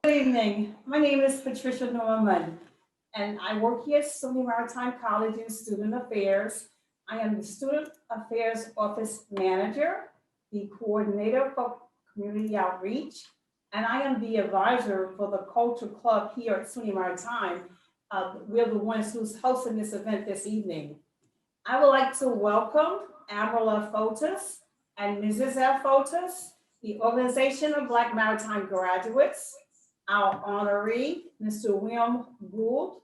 Good evening. My name is Patricia Norman, and I work here at SUNY Maritime College in Student Affairs. I am the Student Affairs Office Manager, the Coordinator for Community Outreach, and I am the advisor for the Culture Club here at SUNY Maritime. We're the ones who's hosting this event this evening. I would like to welcome Admiral F. Foltes and Mrs. F. Foltes, the Organization of Black Maritime Graduates, our honoree, Mr. William Gould,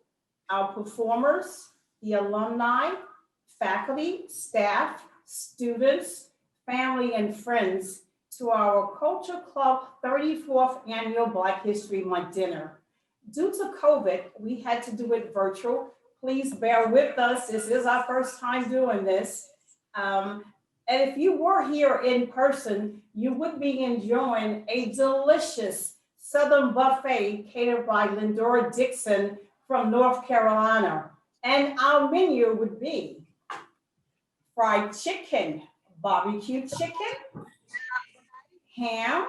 our performers, the alumni, faculty, staff, students, family, and friends to our Culture Club 34th Annual Black History Month dinner. Due to COVID, we had to do it virtual. Please bear with us. This is our first time doing this. And if you were here in person, you would be enjoying a delicious Southern buffet catered by Lindora Dixon from North Carolina. And our menu would be fried chicken, barbecue chicken, ham,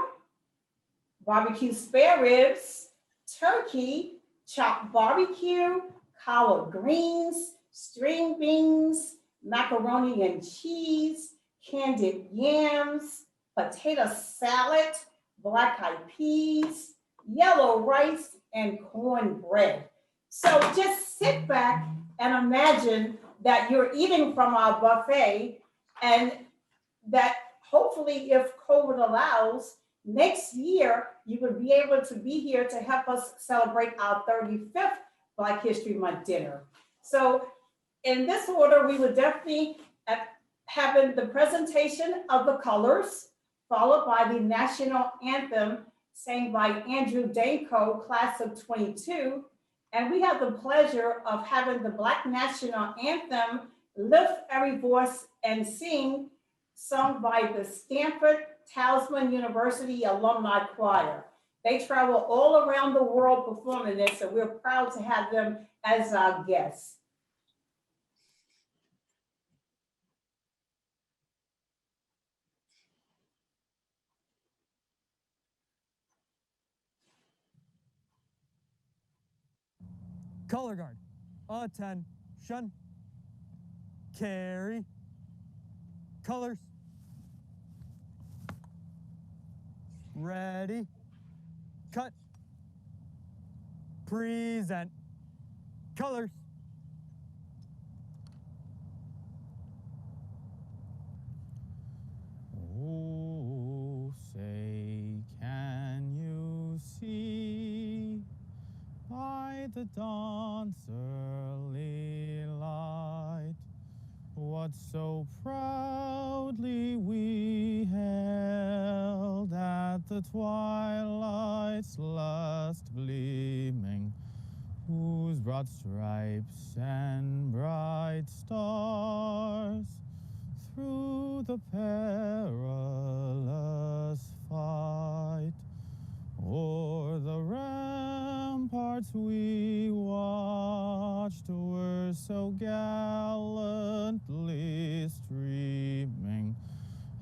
barbecue spare ribs, turkey, chopped barbecue, collard greens, string beans, macaroni and cheese, candied yams, potato salad, black-eyed peas, yellow rice, and cornbread. So just sit back and imagine that you're eating from our buffet, and that hopefully, if COVID allows, next year you would be able to be here to help us celebrate our 35th Black History Month dinner. So in this order, we would definitely have the presentation of the colors, followed by the national anthem sang by Andrew Danko, class of 22. And we have the pleasure of having the Black National Anthem, Lift Every Voice and Sing, sung by the Stanford Talisman University Alumni Choir. They travel all around the world performing this, so we're proud to have them as our guests. Color guard, attention, carry, colors, ready, cut, present, colors. Oh, say, can you see by the dawn's early light what so proudly we held at the twilight's last gleaming, whose broad stripes and bright stars through the perilous fight o'er the ramparts we watched were so gallantly streaming,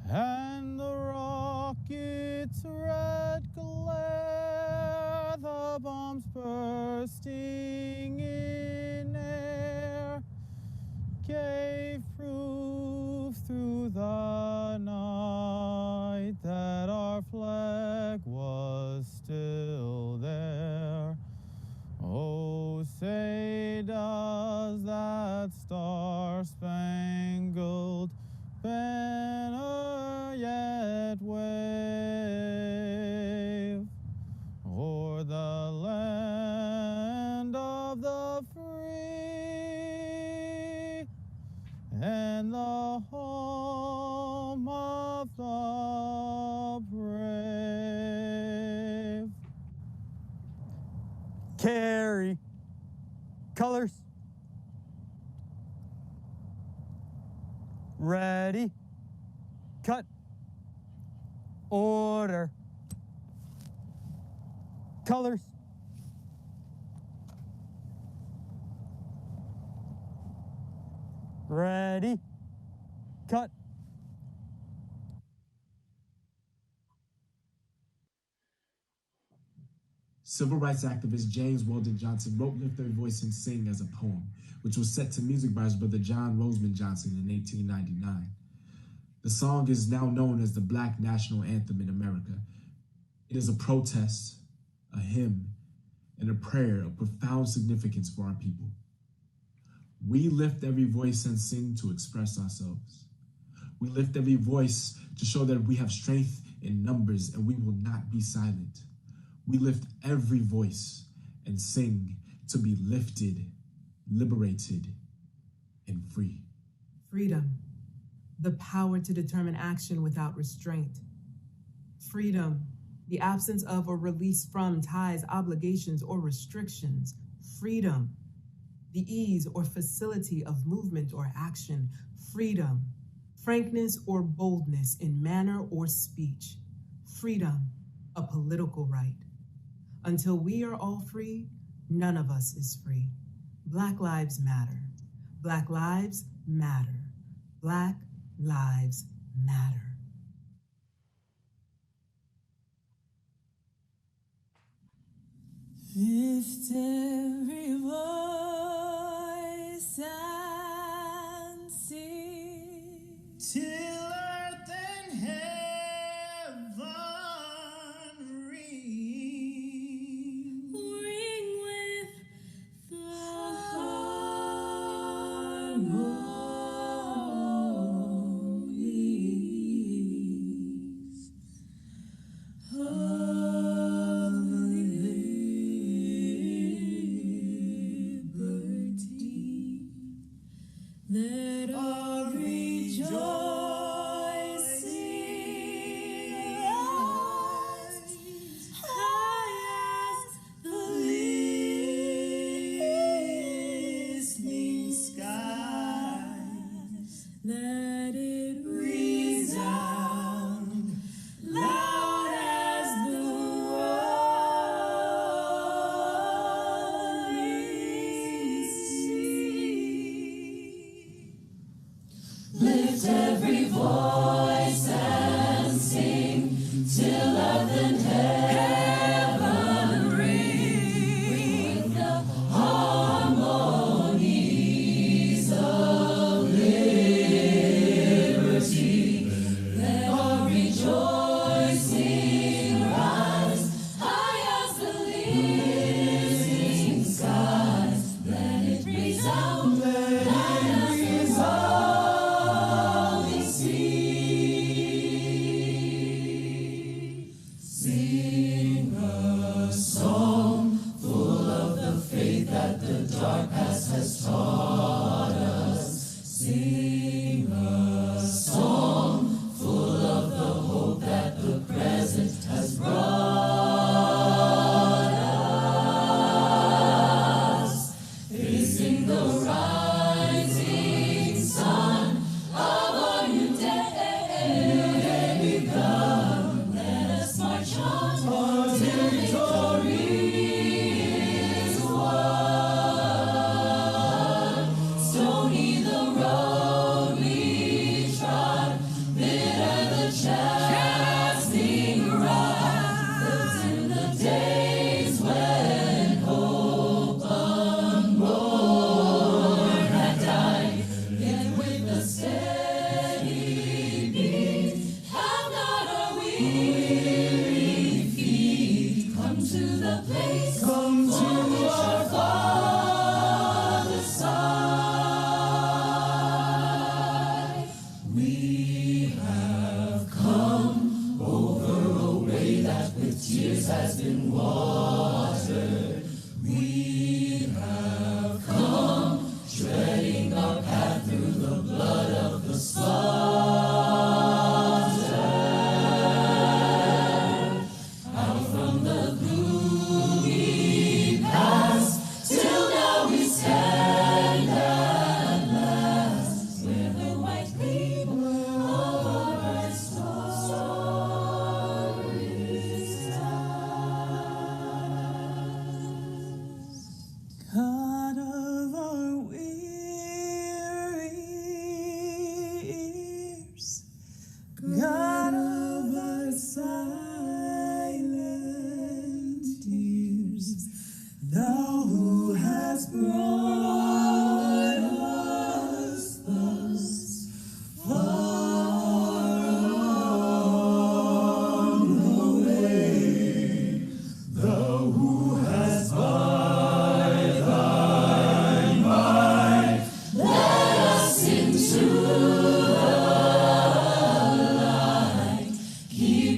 and the rocket's red glare, the bombs bursting in air, gave proof through the night that our flag was still there. Oh, say does that star Beary. Colors. Ready. Cut. Order. Colors. Ready. Cut. Civil rights activist James Weldon Johnson wrote Lift Every Voice and Sing as a poem, which was set to music by his brother John Roseman Johnson in 1899. The song is now known as the Black National Anthem in America. It is a protest, a hymn, and a prayer of profound significance for our people. We lift every voice and sing to express ourselves. We lift every voice to show that we have strength in numbers and we will not be silent. We lift every voice and sing to be lifted, liberated, and free. Freedom, the power to determine action without restraint. Freedom, the absence of or release from ties, obligations, or restrictions. Freedom, the ease or facility of movement or action. Freedom, frankness or boldness in manner or speech. Freedom, a political right. Until we are all free, none of us is free. Black lives matter. Black lives matter. Black lives matter. Lift every voice and sing till earth and heaven ring. Ring with the harmonies of liberty. Let our rejoicing rise high as the listening skies. Let it resound loud as the roaring sea. Lift every voice and sing till earth and heaven ring with the harmonies of liberty. Let our rejoicing rise high as the listening skies. Let it resound loud as the rolling sea. Sing a song full of the faith that the dark past has taught us. Sing a song full of the hope that the present has brought us. Facing the rising sun of our new day begun. Let us march on till victory is won. Stony the road we trod, bitter the chasing rod. Those in the days when hope unborn had died, yet with a steady beat have not our weary feet come to the place for which our fathers sighed. We have come over a way that with tears has been watered. We have come treading our path through the blood of the slaughtered. Out from the gloomy past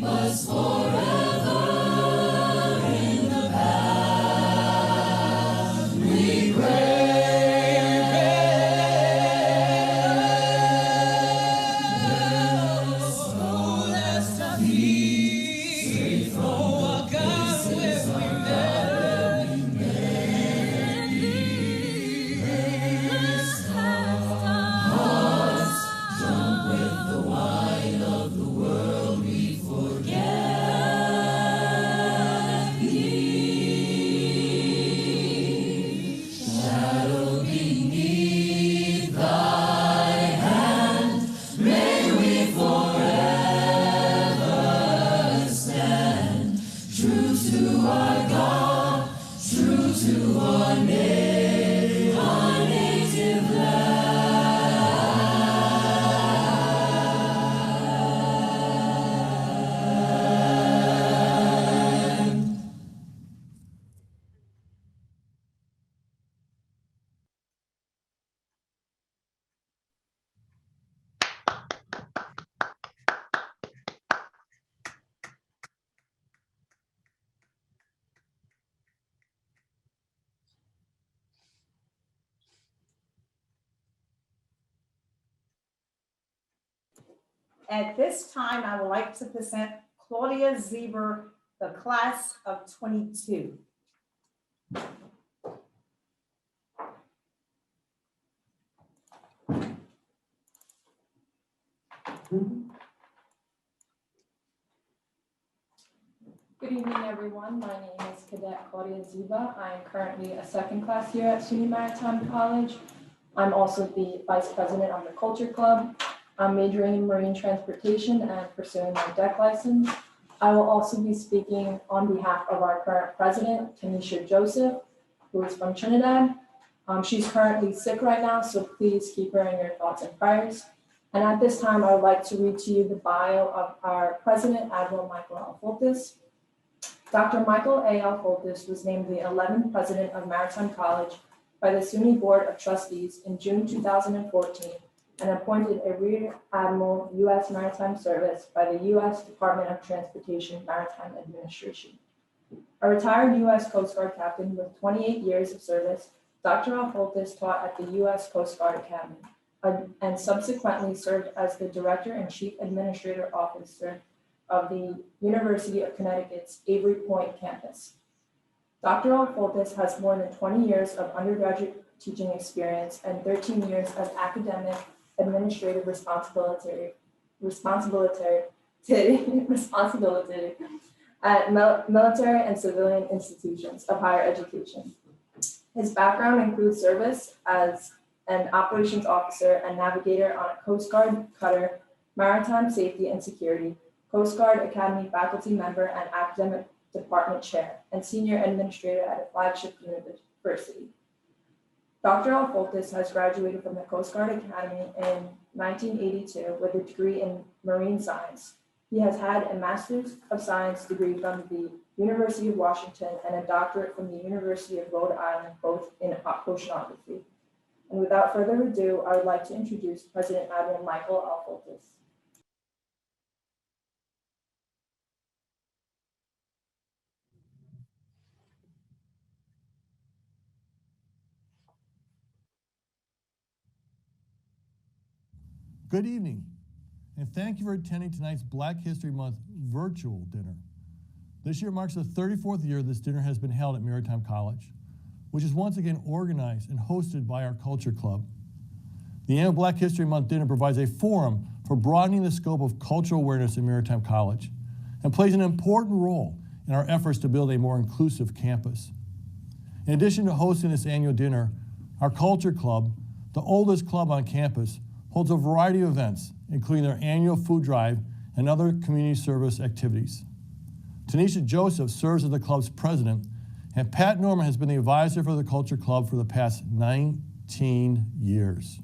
keep us forever in the path we pray. At this time, I would like to present Claudia Zieber, the class of 22. Good evening, everyone. My name is Cadet Claudia Zieber. I am currently a second class here at SUNY Maritime College. I'm also the vice president of the Culture Club. I'm majoring in marine transportation and pursuing my deck license. I will also be speaking on behalf of our current president, Tanisha Joseph, who is from Trinidad. She's currently sick right now, so please keep her in your thoughts and prayers. And at this time, I would like to read to you the bio of our president, Admiral Michael L. Foltes. Dr. Michael A. L. Foltes was named the 11th president of Maritime College by the SUNY Board of Trustees in June 2014 and appointed a Rear Admiral U.S. Maritime Service by the U.S. Department of Transportation Maritime Administration. A retired U.S. Coast Guard captain with 28 years of service, Dr. L. Foltes taught at the U.S. Coast Guard Academy and subsequently served as the Director and Chief Administrative Officer of the University of Connecticut's Avery Point campus. Dr. L. Foltes has more than 20 years of undergraduate teaching experience and 13 years of academic administrative responsibility at military and civilian institutions of higher education. His background includes service as an operations officer and navigator on a Coast Guard cutter, maritime safety and security, Coast Guard Academy faculty member and academic department chair, and senior administrator at a flagship university. Dr. L. Foltes has graduated from the Coast Guard Academy in 1982 with a degree in marine science. He has had a Master's of Science degree from the University of Washington and a doctorate from the University of Rhode Island, both in oceanography. And without further ado, I would like to introduce President Admiral Michael L. Foltes. Good evening, and thank you for attending tonight's Black History Month virtual dinner. This year marks the 34th year this dinner has been held at Maritime College, which is once again organized and hosted by our Culture Club. The annual Black History Month dinner provides a forum for broadening the scope of cultural awareness in Maritime College and plays an important role in our efforts to build a more inclusive campus. In addition to hosting this annual dinner, our Culture Club, the oldest club on campus, holds a variety of events, including their annual food drive and other community service activities. Tanisha Joseph serves as the club's president, and Pat Norman has been the advisor for the Culture Club for the past 19 years.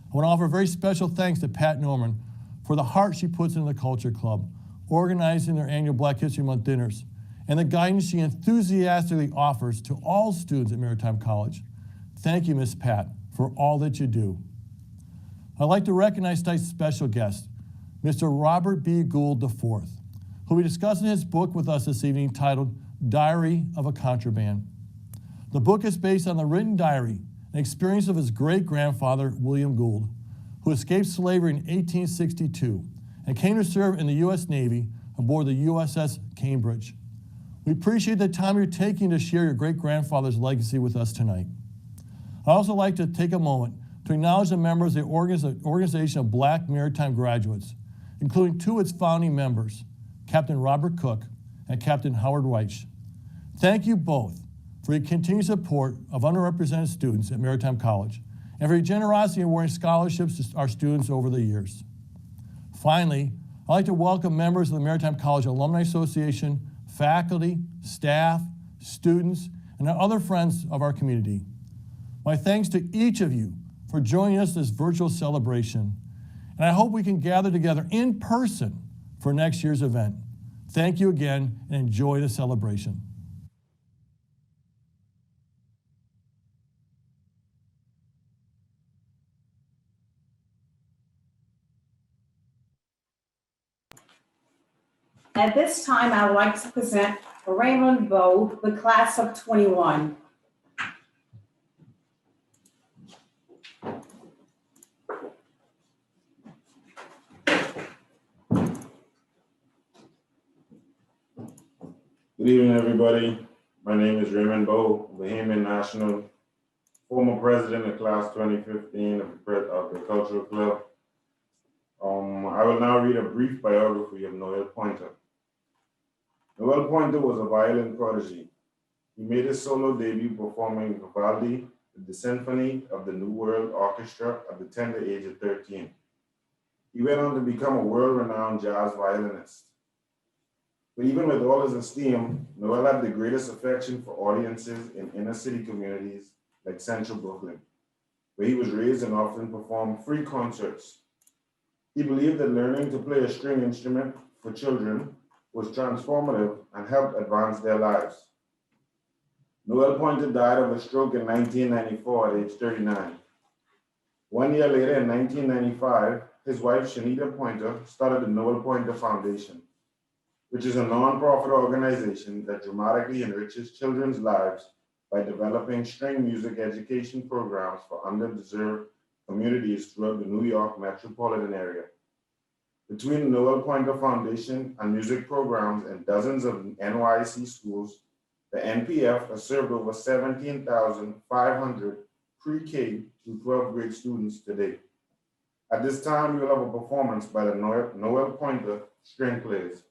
I want to offer very special thanks to Pat Norman for the heart she puts into the Culture Club, organizing their annual Black History Month dinners, and the guidance she enthusiastically offers to all students at Maritime College. Thank you, Ms. Pat, for all that you do. I'd like to recognize tonight's special guest, Mr. Robert B. Gould IV, who will be discussing his book with us this evening titled Diary of a Contraband. The book is based on the written diary and experience of his great-grandfather, William Gould, who escaped slavery in 1862 and came to serve in the U.S. Navy aboard the USS Cambridge. We appreciate the time you're taking to share your great-grandfather's legacy with us tonight. I'd also like to take a moment to acknowledge the members of the Organization of Black Maritime Graduates, including two of its founding members, Captain Robert Cook and Captain Howard Reich. Thank you both for your continued support of underrepresented students at Maritime College and for your generosity in awarding scholarships to our students over the years. Finally, I'd like to welcome members of the Maritime College Alumni Association, faculty, staff, students, and our other friends of our community. My thanks to each of you for joining us this virtual celebration, and I hope we can gather together in person for next year's event. Thank you again, and enjoy the celebration. At this time, I would like to present Raymond Bowe, the class of 21. Good evening, everybody. My name is Raymond Bowe, Bahamian National, former president of class 2015 of the Cultural Club. I will now read a brief biography of Noel Pointer. Noel Pointer was a violin prodigy. He made his solo debut performing Vivaldi, the Symphony of the New World Orchestra at the tender age of 13. He went on to become a world-renowned jazz violinist. But even with all his esteem, Noel had the greatest affection for audiences in inner-city communities like Central Brooklyn, where he was raised and often performed free concerts. He believed that learning to play a string instrument for children was transformative and helped advance their lives. Noel Pointer died of a stroke in 1994 at age 39. 1 year later, in 1995, his wife, Shanita Pointer, started the Noel Pointer Foundation, which is a non-profit organization that dramatically enriches children's lives by developing string music education programs for underserved communities throughout the New York metropolitan area. Between the Noel Pointer Foundation and music programs in dozens of NYC schools, the NPF has served over 17,500 pre-K through 12th grade students today. At this time, we will have a performance by the Noel Pointer String Players.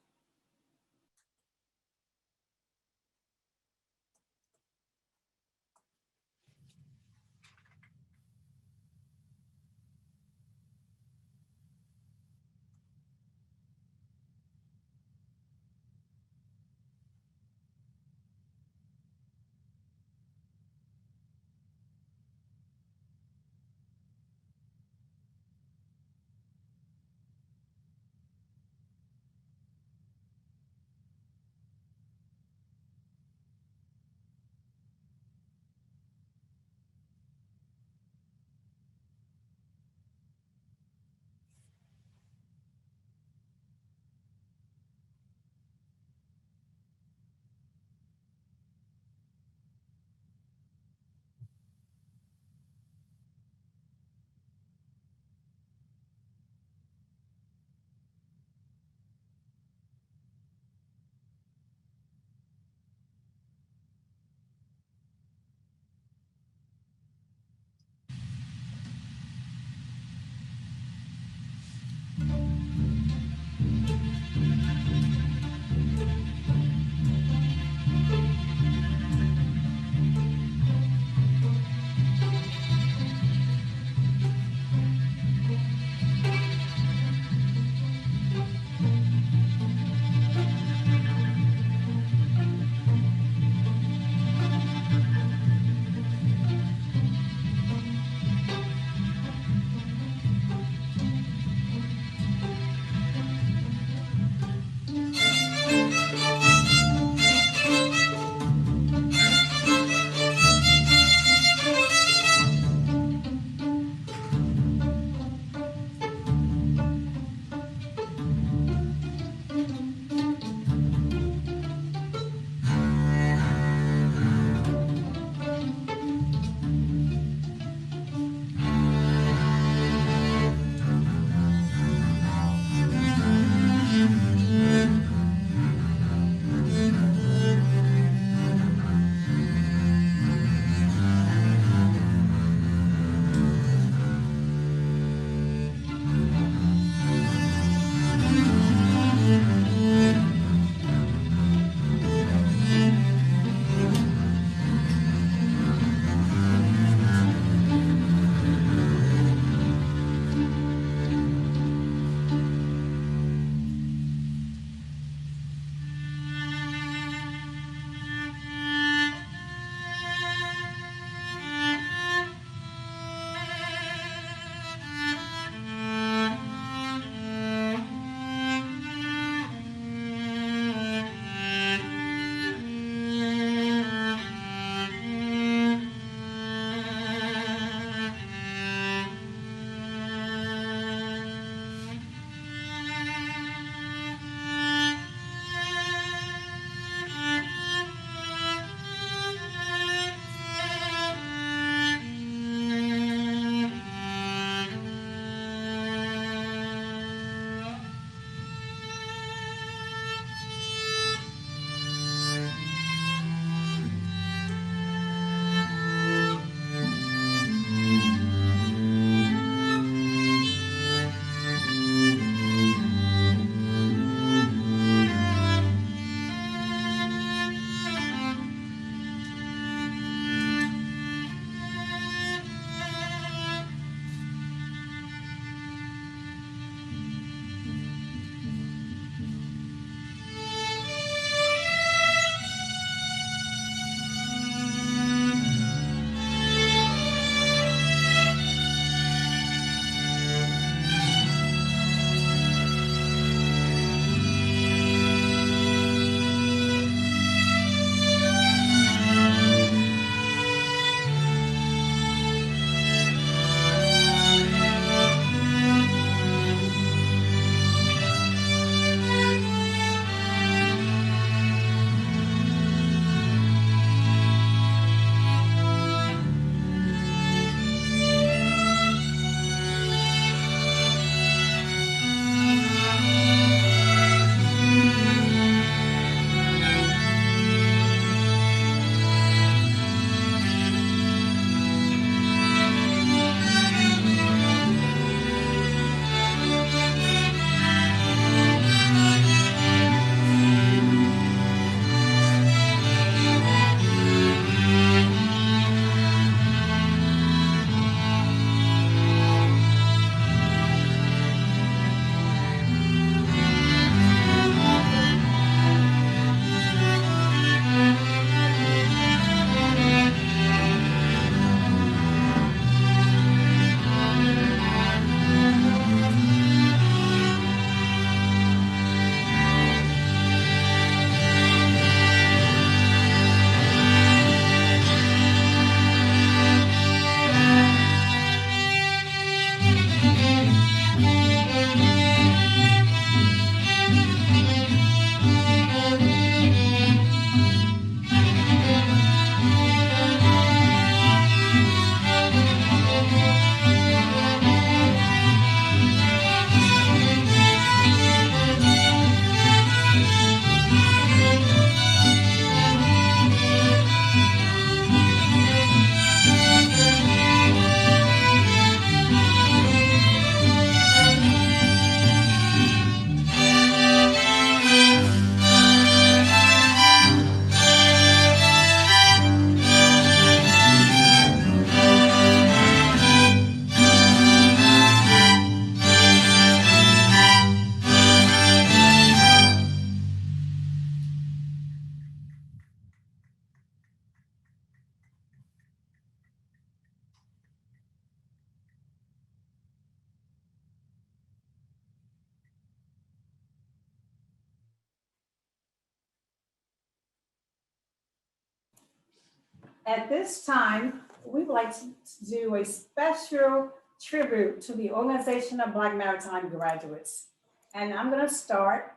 At this time, we would like to do a special tribute to the Organization of Black Maritime Graduates. And I'm going to start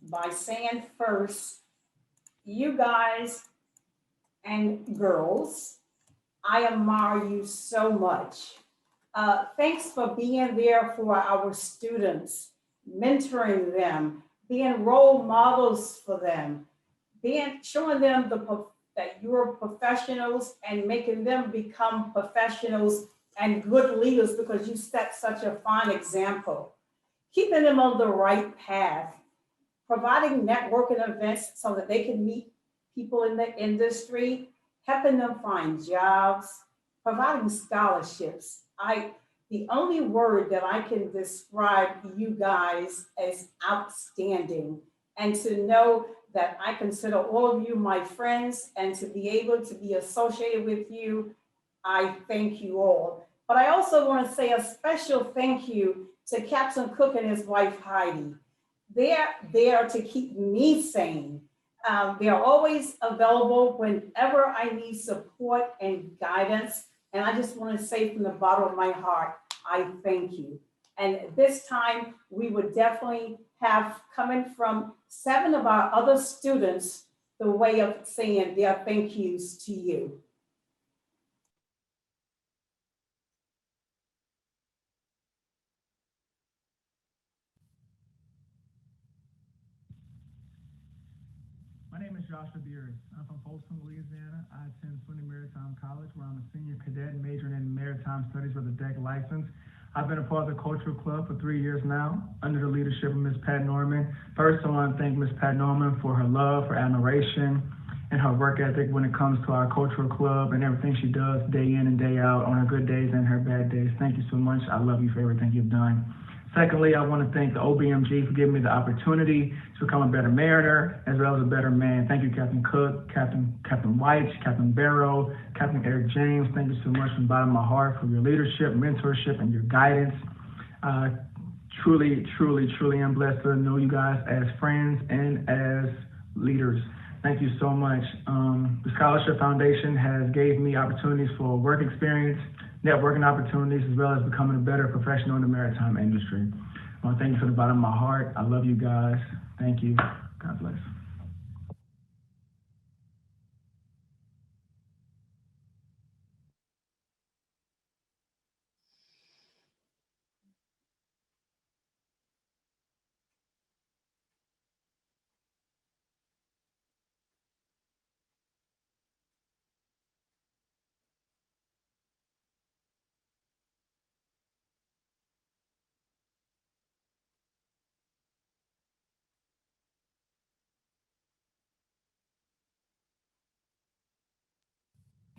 by saying first, you guys and girls, I admire you so much. Thanks for being there for our students, mentoring them, being role models for them, showing them that you're professionals and making them become professionals and good leaders because you set such a fine example. Keeping them on the right path, providing networking events so that they can meet people in the industry, helping them find jobs, providing scholarships. The only word that I can describe you guys as outstanding, and to know that I consider all of you my friends and to be able to be associated with you, I thank you all. But I also want to say a special thank you to Captain Cook and his wife, Heidi. They're there to keep me sane. They're always available whenever I need support and guidance. And I just want to say from the bottom of my heart, I thank you. And this time we would definitely have, coming from 7 of our other students, the way of saying their thank yous to you. My name is Joshua Beary. I'm from Foltes, Louisiana. I attend SUNY Maritime College, where I'm a senior cadet majoring in maritime studies with a deck license. I've been a part of the cultural club for 3 years now, under the leadership of Ms. Pat Norman. First, I want to thank Ms. Pat Norman for her love, her admiration, and her work ethic when it comes to our cultural club and everything she does day in and day out on her good days and her bad days. Thank you so much. I love you for everything you've done. Secondly, I want to thank the OBMG for giving me the opportunity to become a better mariner as well as a better man. Thank you, Captain Cook, Captain White, Captain Barrow, Captain Eric James. Thank you so much from the bottom of my heart for your leadership, mentorship, and your guidance. Truly am blessed to know you guys as friends and as leaders. Thank you so much. The Scholarship Foundation has gave me opportunities for work experience, networking opportunities, as well as becoming a better professional in the maritime industry. I want to thank you from the bottom of my heart. I love you guys. Thank you. God bless.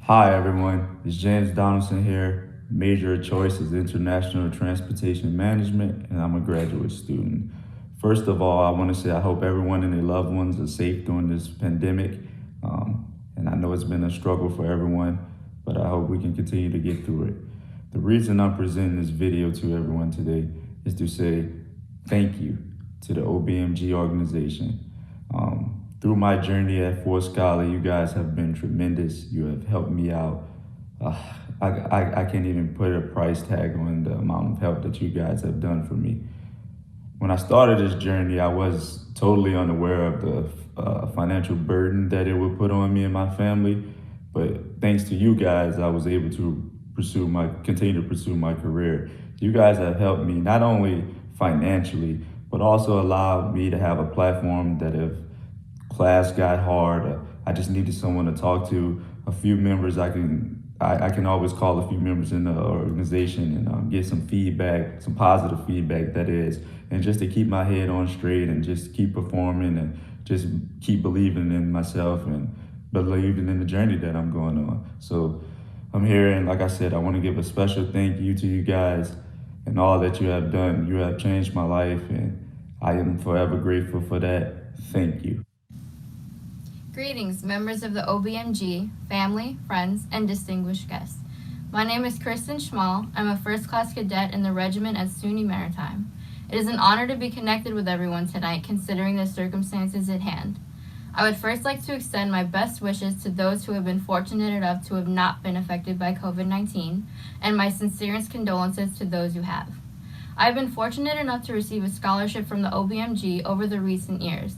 Hi everyone, it's James Donaldson here. Major of choice is International Transportation Management, and I'm a graduate student. First of all, I want to say I hope everyone and their loved ones are safe during this pandemic. And I know it's been a struggle for everyone, but I hope we can continue to get through it. The reason I'm presenting this video to everyone today is to say thank you to the OBMG organization. Through my journey at Fort Scholar, you guys have been tremendous. You have helped me out. I can't even put a price tag on the amount of help that you guys have done for me. When I started this journey, I was totally unaware of the financial burden that it would put on me and my family. But thanks to you guys, I was able to continue to pursue my career. You guys have helped me not only financially, but also allowed me to have a platform that if class got hard, I just needed someone to talk to. A few members I can always call a few members in the organization and get some feedback, some positive feedback that is, and just to keep my head on straight and just keep performing and just keep believing in myself and believing in the journey that I'm going on. So I'm here, and like I said, I want to give a special thank you to you guys and all that you have done. You have changed my life, and I am forever grateful for that. Thank you. Greetings, members of the OBMG, family, friends, and distinguished guests. My name is Kristen Schmall. I'm a first-class cadet in the regiment at SUNY Maritime. It is an honor to be connected with everyone tonight, considering the circumstances at hand. I would first like to extend my best wishes to those who have been fortunate enough to have not been affected by COVID-19, and my sincerest condolences to those who have. I have been fortunate enough to receive a scholarship from the OBMG over the recent years.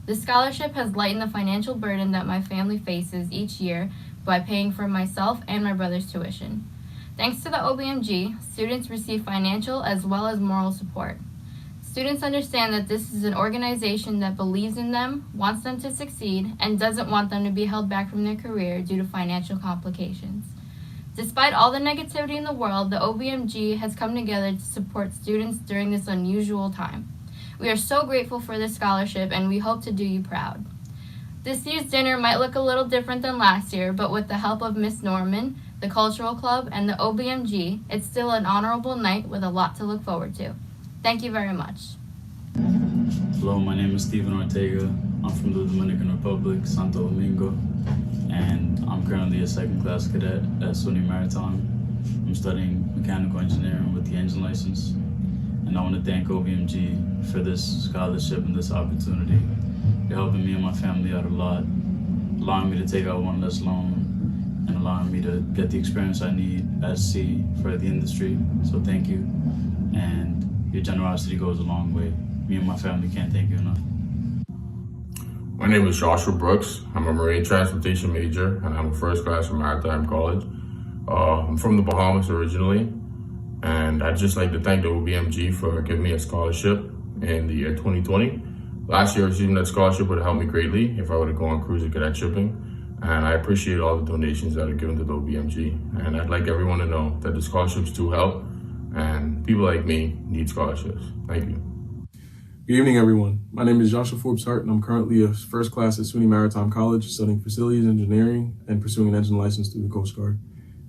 This scholarship has lightened the financial burden that my family faces each year by paying for myself and my brother's tuition. Thanks to the OBMG, students receive financial as well as moral support. Students understand that this is an organization that believes in them, wants them to succeed, and doesn't want them to be held back from their career due to financial complications. Despite all the negativity in the world, the OBMG has come together to support students during this unusual time. We are so grateful for this scholarship, and we hope to do you proud. This year's dinner might look a little different than last year, but with the help of Miss Norman, the Cultural Club, and the OBMG, it's still an honorable night with a lot to look forward to. Thank you very much. Hello, my name is Stephen Ortega. I'm from the Dominican Republic, Santo Domingo, and I'm currently a second class cadet at SUNY Maritime. I'm studying mechanical engineering with the engine license, and I want to thank OBMG for this scholarship and this opportunity. They're helping me and my family out a lot, allowing me to take out one less loan and allowing me to get the experience I need at sea for the industry. So thank you, and your generosity goes a long way. Me and my family can't thank you enough. My name is Joshua Brooks. I'm a marine transportation major, and I'm a first class from Maritime College. I'm from the Bahamas originally, and I'd just like to thank the OBMG for giving me a scholarship in the year 2020. Last year, receiving that scholarship would have helped me greatly if I would have gone cruise and cadet shipping, and I appreciate all the donations that are given to the OBMG. And I'd like everyone to know that the scholarships do help, and people like me need scholarships. Thank you. Good evening, everyone. My name is Joshua Forbes Hart, and I'm currently a first class at SUNY Maritime College, studying facilities engineering and pursuing an engine license through the Coast Guard.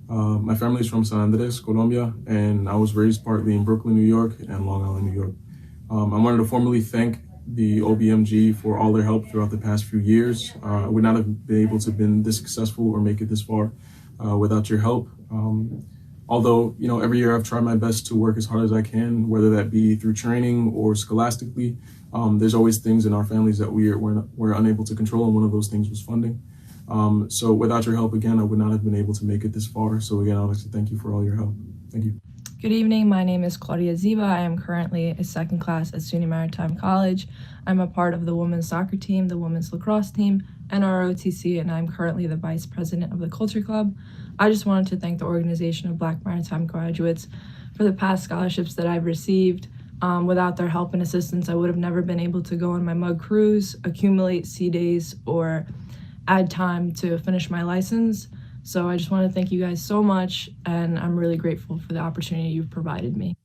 My family is from San Andres, Colombia, and I was raised partly in Brooklyn, New York, and Long Island, New York. I wanted to formally thank the OBMG for all their help throughout the past few years. I would not have been able to have been this successful or make it this far without your help. Although, every year I've tried my best to work as hard as I can, whether that be through training or scholastically. There's always things in our families that we're unable to control, and one of those things was funding. So without your help, again, I would not have been able to make it this far. So again, I'd like to thank you for all your help. Thank you. Good evening, my name is Claudia Ziba. I am currently a second class at SUNY Maritime College. I'm a part of the women's soccer team, the women's lacrosse team, and ROTC, and I'm currently the vice president of the Culture Club. I just wanted to thank the organization of Black Maritime graduates for the past scholarships that I've received. Without their help and assistance, I would have never been able to go on my mug cruise, accumulate sea days, or add time to finish my license. So I just want to thank you guys so much, and I'm really grateful for the opportunity you've provided me.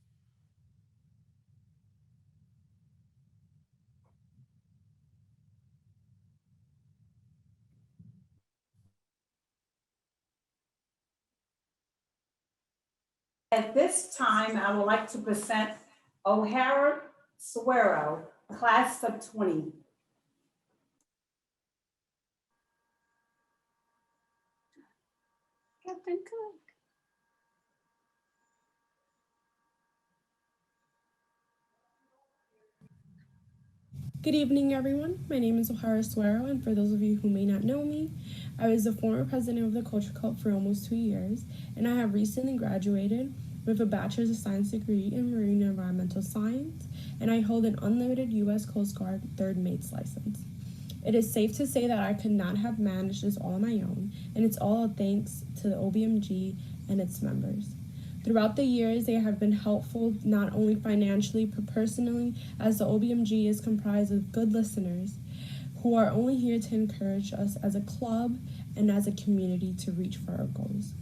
At this time, I would like to present O'Hara Suero, class of 20. Captain Cook. Good evening, everyone. My name is O'Hara Suero, and for those of you who may not know me, I was the former president of the Culture Club for almost 2 years, and I have recently graduated with a Bachelor's of Science degree in Marine and Environmental Science, and I hold an unlimited U.S. Coast Guard third mate's license. It is safe to say that I could not have managed this all on my own, and it's all thanks to the OBMG and its members. Throughout the years, they have been helpful not only financially but personally, as the OBMG is comprised of good listeners who are only here to encourage us as a club and as a community to reach for our goals.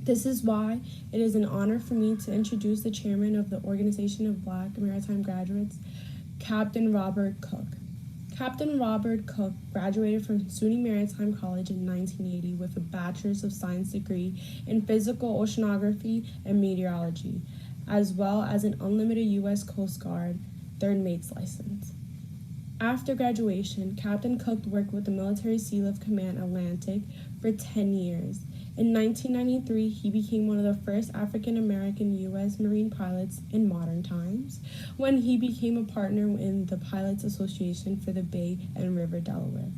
This is why it is an honor for me to introduce the chairman of the Organization of Black Maritime Graduates, Captain Robert Cook. Captain Robert Cook graduated from SUNY Maritime College in 1980 with a Bachelor's of Science degree in Physical Oceanography and Meteorology, as well as an unlimited U.S. Coast Guard third mate's license. After graduation, Captain Cook worked with the Military Sea Lift Command Atlantic for 10 years. In 1993, he became one of the first African-American U.S. Marine pilots in modern times, when he became a partner in the Pilots Association for the Bay and River Delaware.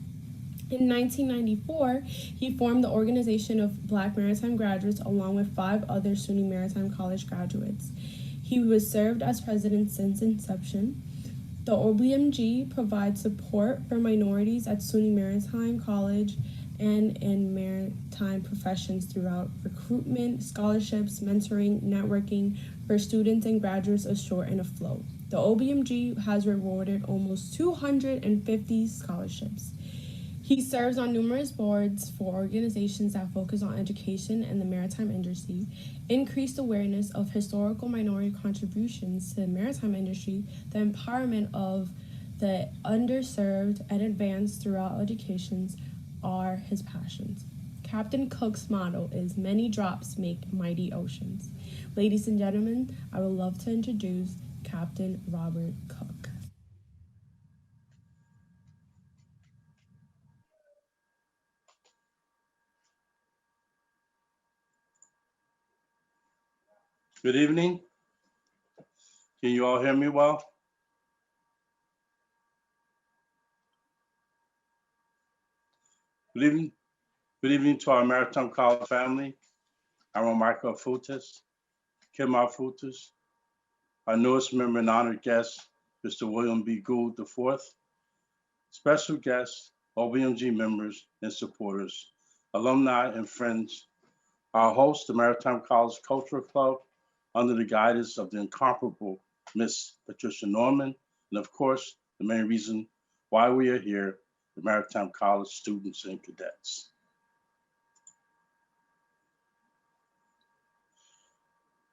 In 1994, he formed the Organization of Black Maritime Graduates along with 5 other SUNY Maritime College graduates. He was served as president since inception. The OBMG provides support for minorities at SUNY Maritime College and in maritime professions throughout recruitment, scholarships, mentoring, networking for students and graduates ashore and afloat. The OBMG has rewarded almost 250 scholarships. He serves on numerous boards for organizations that focus on education and the maritime industry, increased awareness of historical minority contributions to the maritime industry, the empowerment of the underserved, and advance throughout educations are his passions. Captain Cook's motto is "Many drops make mighty oceans." Ladies and gentlemen, I would love to introduce Captain Robert Cook. Good evening. Can you all hear me well? Good evening. Good evening to our Maritime College family. I'm Michael Foltes, Kim Foltes, our newest member and honored guest, Mr. William B. Gould IV, special guests, OBMG members and supporters, alumni and friends, our host, the Maritime College Cultural Club, under the guidance of the incomparable Miss Patricia Norman, and of course, the main reason why we are here, the Maritime College students and cadets.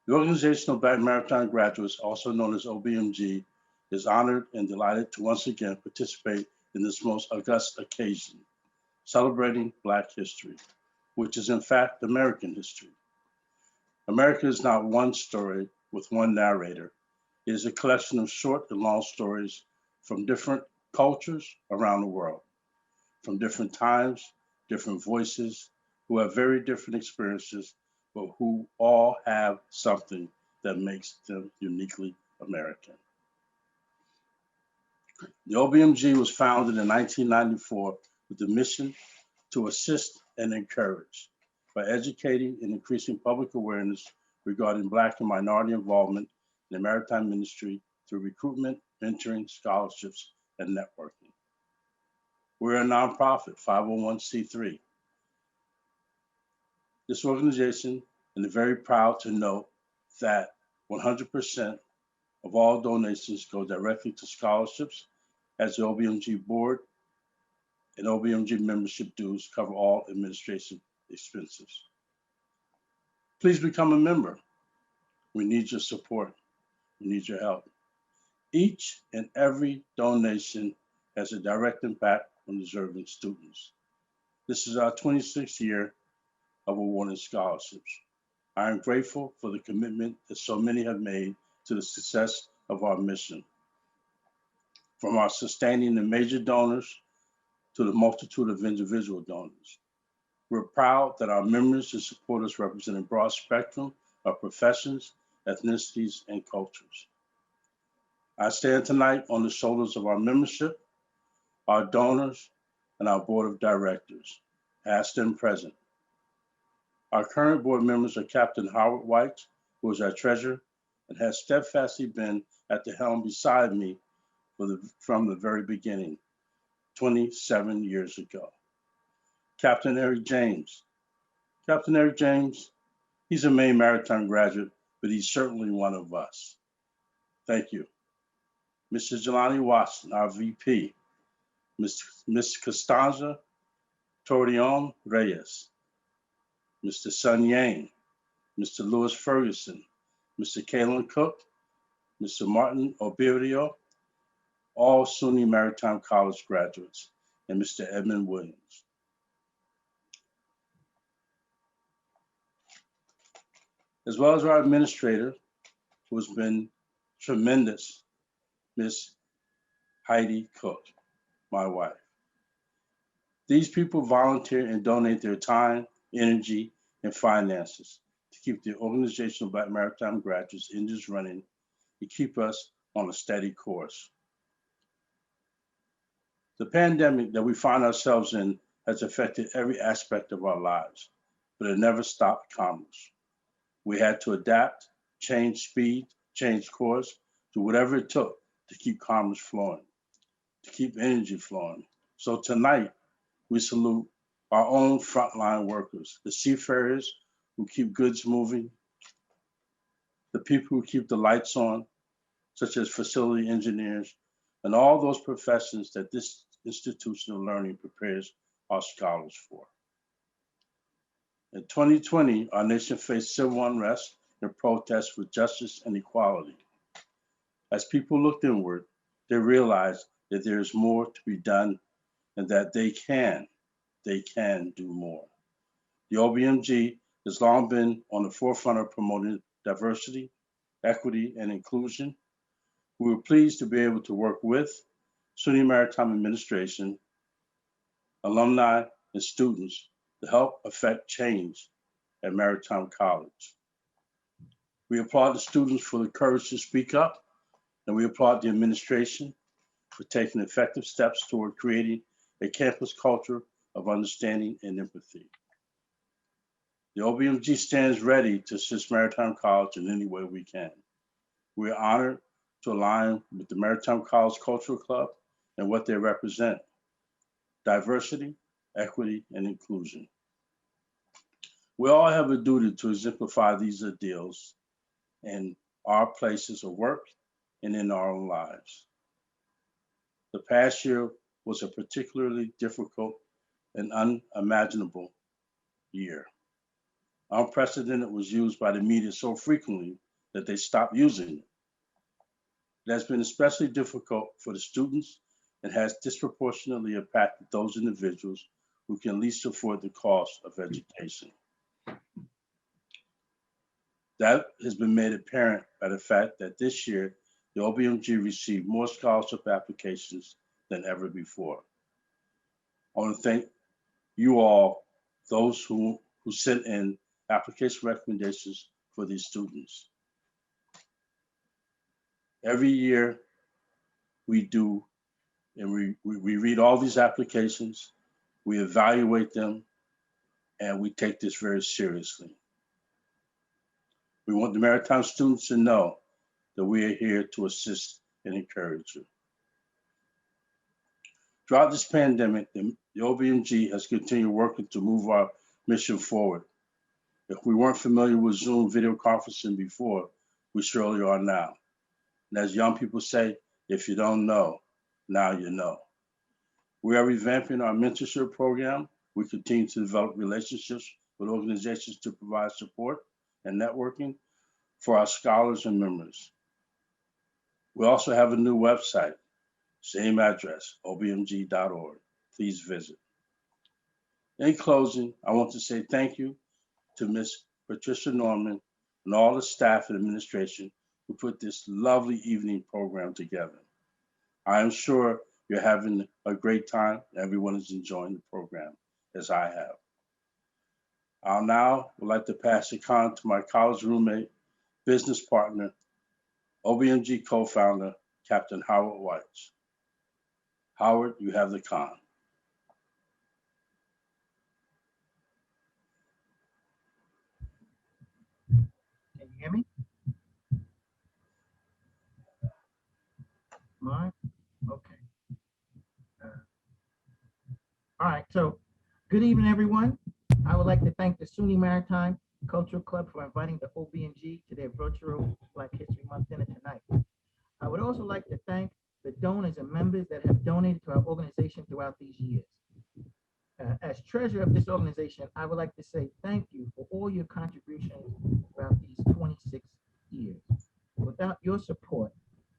The Organization of Black Maritime Graduates, also known as OBMG, is honored and delighted to once again participate in this most august occasion, celebrating Black history, which is in fact American history. America is not one story with one narrator. It is a collection of short and long stories from different cultures around the world, from different times, different voices, who have very different experiences, but who all have something that makes them uniquely American. The OBMG was founded in 1994 with the mission to assist and encourage by educating and increasing public awareness regarding Black and minority involvement in the maritime industry through recruitment, mentoring, scholarships, and networking. We're a nonprofit, 501c3. This organization, and is very proud to note that 100% of all donations go directly to scholarships, as the OBMG board and OBMG membership dues cover all administration expenses. Please become a member. We need your support. We need your help. Each and every donation has a direct impact on deserving students. This is our 26th year of awarding scholarships. I am grateful for the commitment that so many have made to the success of our mission. From our sustaining the major donors to the multitude of individual donors. We're proud that our members and supporters represent a broad spectrum of professions, ethnicities, and cultures. I stand tonight on the shoulders of our membership, our donors, and our board of directors, past and present. Our current board members are Captain Howard White, who is our treasurer and has steadfastly been at the helm beside me from the very beginning, 27 years ago. Captain Eric James. Captain Eric James, he's a Maine Maritime graduate, but he's certainly one of us. Thank you. Mr. Jelani Watson, our VP. Ms. Costanza Torreon Reyes. Mr. Sun Yang, Mr. Lewis Ferguson, Mr. Kalen Cook, Mr. Martin Obirio, all SUNY Maritime College graduates, and Mr. Edmund Williams. As well as our administrator, who has been tremendous, Miss Heidi Cook, my wife. These people volunteer and donate their time, energy, and finances to keep the Organization of Black Maritime Graduates engines running and keep us on a steady course. The pandemic that we find ourselves in has affected every aspect of our lives, but it never stopped commerce. We had to adapt, change speed, change course, do whatever it took to keep commerce flowing, to keep energy flowing. So tonight, we salute our own frontline workers, the seafarers who keep goods moving, the people who keep the lights on, such as facility engineers, and all those professions that this institution of learning prepares our scholars for. In 2020, our nation faced civil unrest and protests for justice and equality. As people looked inward, they realized that there is more to be done and that they can do more. The OBMG has long been on the forefront of promoting diversity, equity, and inclusion. We were pleased to be able to work with SUNY Maritime Administration, alumni, and students to help affect change at Maritime College. We applaud the students for the courage to speak up, and we applaud the administration for taking effective steps toward creating a campus culture of understanding and empathy. The OBMG stands ready to assist Maritime College in any way we can. We are honored to align with the Maritime College Cultural Club and what they represent: diversity, equity, and inclusion. We all have a duty to exemplify these ideals in our places of work and in our own lives. The past year was a particularly difficult and unimaginable year. Unprecedented was used by the media so frequently that they stopped using it. It has been especially difficult for the students and has disproportionately impacted those individuals who can least afford the cost of education. That has been made apparent by the fact that this year, the OBMG received more scholarship applications than ever before. I want to thank you all, those who sent in application recommendations for these students. Every year we do, and we read all these applications, we evaluate them, and we take this very seriously. We want the Maritime students to know that we are here to assist and encourage you. Throughout this pandemic, the OBMG has continued working to move our mission forward. If we weren't familiar with Zoom video conferencing before, we surely are now. And as young people say, if you don't know, now you know. We are revamping our mentorship program. We continue to develop relationships with organizations to provide support and networking for our scholars and members. We also have a new website, same address, obmg.org. Please visit. In closing, I want to say thank you to Ms. Patricia Norman and all the staff and administration who put this lovely evening program together. I am sure you're having a great time. Everyone is enjoying the program, as I have. I'll now would like to pass the con to my college roommate, business partner, OBMG co-founder, Captain Howard Weitz. Howard, you have the con. Can you hear me? Live? Okay. All right, so good evening, everyone. I would like to thank the SUNY Maritime Cultural Club for inviting the OBMG to their virtual Black History Month dinner tonight. I would also like to thank the donors and members that have donated to our organization throughout these years. As treasurer of this organization, I would like to say thank you for all your contributions throughout these 26 years. Without your support,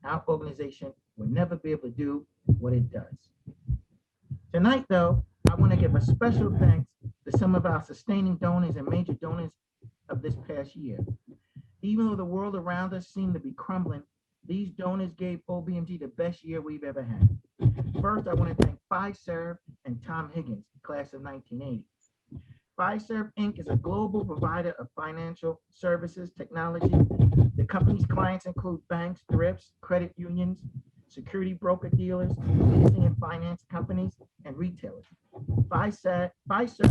our organization will never be able to do what it does. Tonight, though, I want to give a special thanks to some of our sustaining donors and major donors of this past year. Even though the world around us seemed to be crumbling, these donors gave OBMG the best year we've ever had. First, I want to thank Fiserv and Tom Higgins, class of 1980. Fiserv Inc. is a global provider of financial services technology. The company's clients include banks, thrifts, credit unions, security broker dealers, leasing and finance companies, and retailers. Fiserv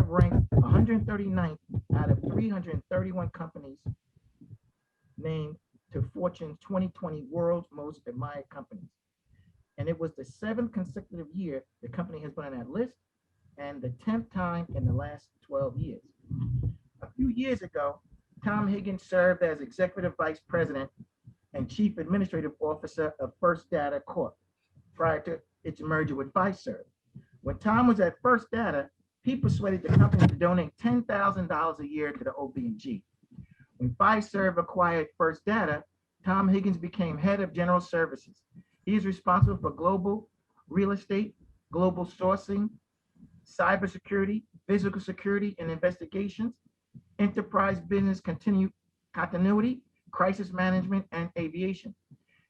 ranked 139th out of 331 companies named to Fortune's 2020 World's Most Admired Companies. And it was the 7th consecutive year the company has been on that list, and the 10th time in the last 12 years. A few years ago, Tom Higgins served as Executive Vice President and Chief Administrative Officer of First Data Corp. prior to its merger with Fiserv. When Tom was at First Data, he persuaded the company to donate $10,000 a year to the OB&G. When Fiserv acquired First Data, Tom Higgins became head of general services. He is responsible for global real estate, global sourcing, cybersecurity, physical security and investigations, enterprise business continuity, crisis management, and aviation.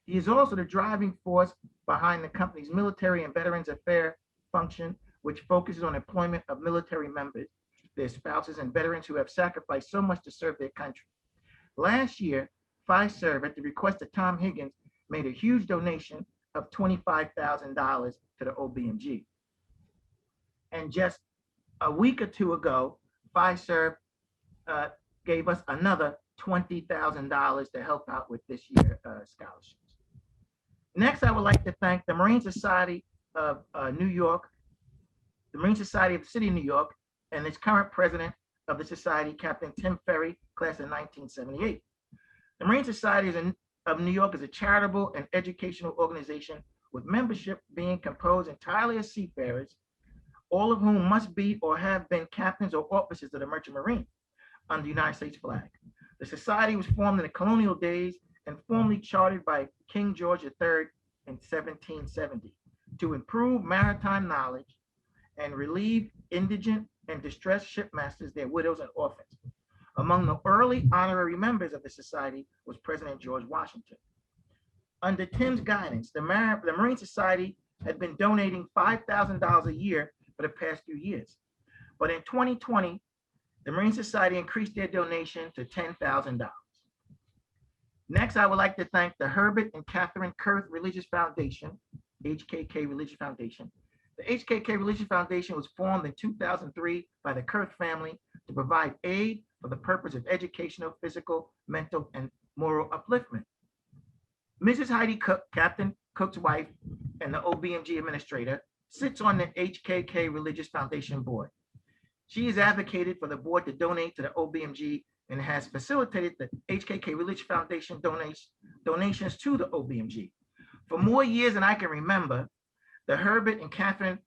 He is also the driving force behind the company's military and veterans affairs function, which focuses on employment of military members, their spouses, and veterans who have sacrificed so much to serve their country. Last year, Fiserv, at the request of Tom Higgins, made a huge donation of $25,000 to the OB&G. And just a week or two ago, Fiserv gave us another $20,000 to help out with this year's scholarships. Next, I would like to thank the Marine Society of New York, the Marine Society of the City of New York, and its current president of the society, Captain Tim Ferry, class of 1978. The Marine Society of New York is a charitable and educational organization with membership being composed entirely of seafarers, all of whom must be or have been captains or officers of the Merchant Marine under the United States flag. The society was formed in the colonial days and formally chartered by King George III in 1770 to improve maritime knowledge and relieve indigent and distressed shipmasters, their widows, and orphans. Among the early honorary members of the society was President George Washington. Under Tim's guidance, the Marine Society had been donating $5,000 a year for the past few years. But in 2020, the Marine Society increased their donation to $10,000. Next, I would like to thank the Herbert and Catherine Kurth Religious Foundation, HKK Religious Foundation. The HKK Religious Foundation was formed in 2003 by the Kurth family to provide aid for the purpose of educational, physical, mental, and moral upliftment. Mrs. Heidi Cook, Captain Cook's wife and the OB&G administrator, sits on the HKK Religious Foundation board. She has advocated for the board to donate to the OB&G and has facilitated the HKK Religious Foundation donations to the OB&G. For more years than I can remember, the Herbert and Catherine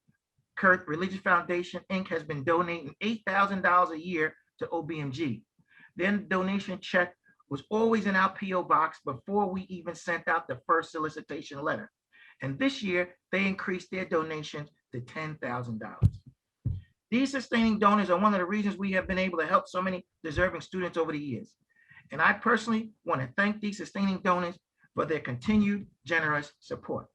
Kurth Religious Foundation, Inc. has been donating $8,000 a year to OB&G. Then donation check was always in our PO box before we even sent out the first solicitation letter. And this year, they increased their donations to $10,000. These sustaining donors are one of the reasons we have been able to help so many deserving students over the years. And I personally want to thank these sustaining donors for their continued generous support.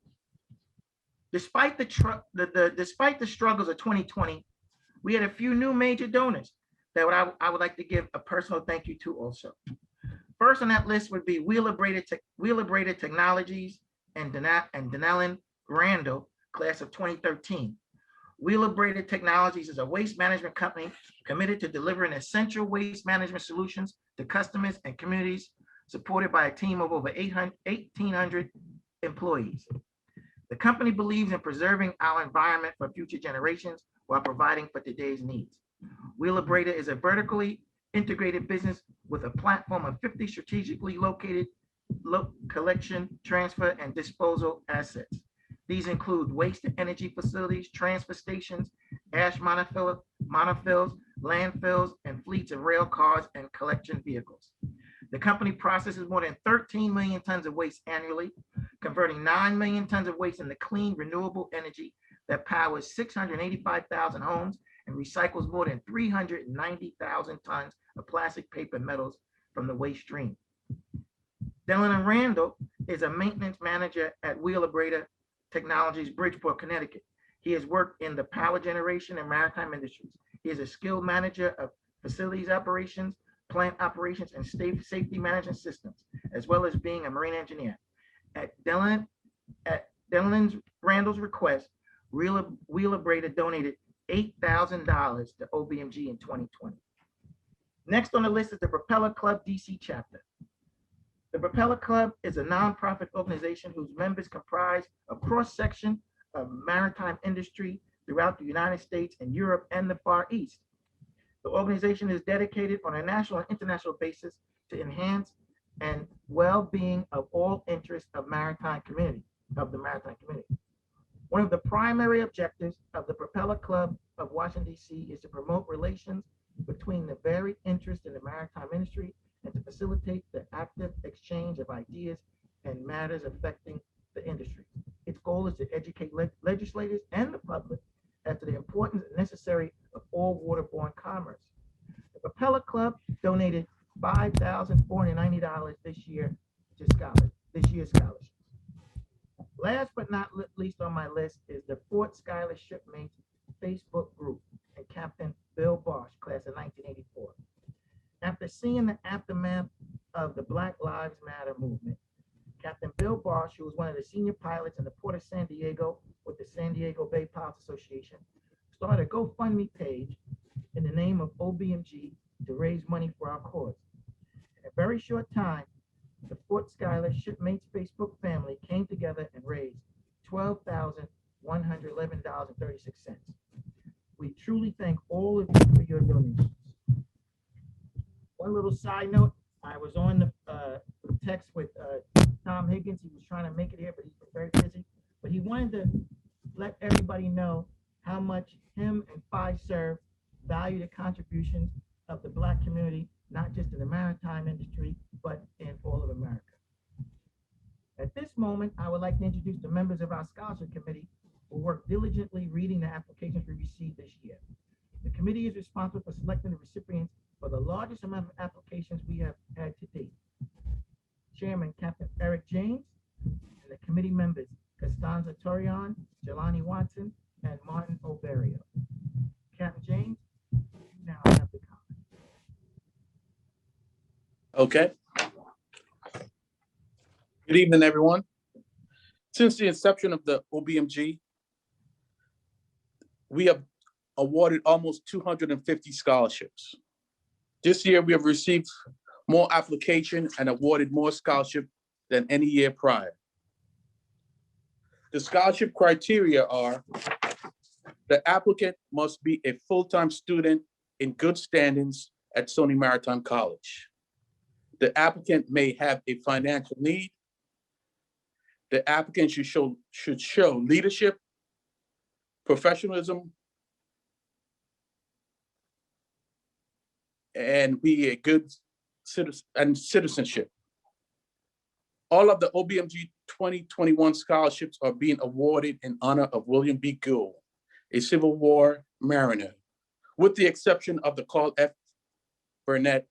Despite the struggles of 2020, we had a few new major donors that I would like to give a personal thank you to also. First on that list would be Wheeler Braided Technologies and Delano Randall, class of 2013. Wheeler Braided Technologies is a waste management company committed to delivering essential waste management solutions to customers and communities, supported by a team of over 1,800 employees. The company believes in preserving our environment for future generations while providing for today's needs. Wheeler Braided is a vertically integrated business with a platform of 50 strategically located collection, transfer, and disposal assets. These include waste to energy facilities, transfer stations, ash monofills, landfills, and fleets of rail cars and collection vehicles. The company processes more than 13 million tons of waste annually, converting 9 million tons of waste into clean, renewable energy that powers 685,000 homes and recycles more than 390,000 tons of plastic, paper, and metals from the waste stream. Delano Randall is a maintenance manager at Wheeler Braided Technologies, Bridgeport, Connecticut. He has worked in the power generation and maritime industries. He is a skilled manager of facilities operations, plant operations, and safety management systems, as well as being a marine engineer. At Delano Randall's request, Wheelabrator donated $8,000 to OBMG in 2020. Next on the list is the Propeller Club DC chapter. The Propeller Club is a nonprofit organization whose members comprise a cross-section of maritime industry throughout the United States and Europe and the Far East. The organization is dedicated on a national and international basis to enhance and well-being of all interests of the maritime community. One of the primary objectives of the Propeller Club of Washington, D.C. is to promote relations between the varied interests in the maritime industry and to facilitate the active exchange of ideas and matters affecting the industry. Its goal is to educate legislators and the public as to the importance and necessary of all waterborne commerce. The Propeller Club donated $5,490 this year's scholarships. Last but not least on my list is the Fort Schuyler Shipmates Facebook group and Captain Bill Bosch, class of 1984. After seeing the aftermath of the Black Lives Matter movement, Captain Bill Bosch, who was one of the senior pilots in the Port of San Diego with the San Diego Bay Pilots Association, started a GoFundMe page in the name of OBMG to raise money for our cause. In a very short time, the Fort Schuyler Shipmates Facebook family came together and raised $12,111.36. We truly thank all of you for your donations. One little side note, I was on the text with Tom Higgins. He was trying to make it here, but he's been very busy. But he wanted to let everybody know how much him and FISERV value the contributions of the Black community, not just in the maritime industry, but in all of America. At this moment, I would like to introduce the members of our scholarship committee who worked diligently reading the applications we received this year. The committee is responsible for selecting the recipients for the largest amount of applications we have had to date. Chairman Captain Eric James, and the committee members Costanza Torian, Jelani Watson, and Martin Oberio. Captain James, you now have the comment. Okay. Good evening, everyone. Since the inception of the OBMG, we have awarded almost 250 scholarships. This year, we have received more applications and awarded more scholarships than any year prior. The scholarship criteria are: the applicant must be a full-time student in good standings at SUNY Maritime College. The applicant may have a financial need. The applicant should show leadership, professionalism, and be a good citizen and citizenship. All of the OBMG 2021 scholarships are being awarded in honor of William B. Ghoul, a Civil War mariner, with the exception of the Carl F. Burnett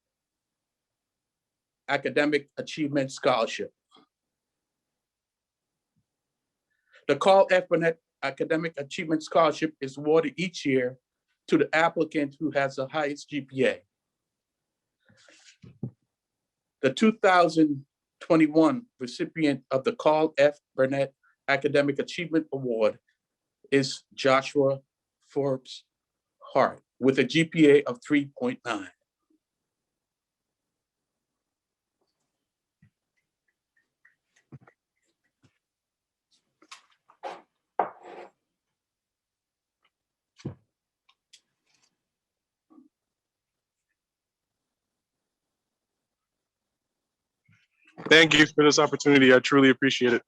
Academic Achievement Scholarship. The Carl F. Burnett Academic Achievement Scholarship is awarded each year to the applicant who has the highest GPA. The 2021 recipient of the Carl F. Burnett Academic Achievement Award is Joshua Forbes Hart with a GPA of 3.9. Thank you for this opportunity. I truly appreciate it.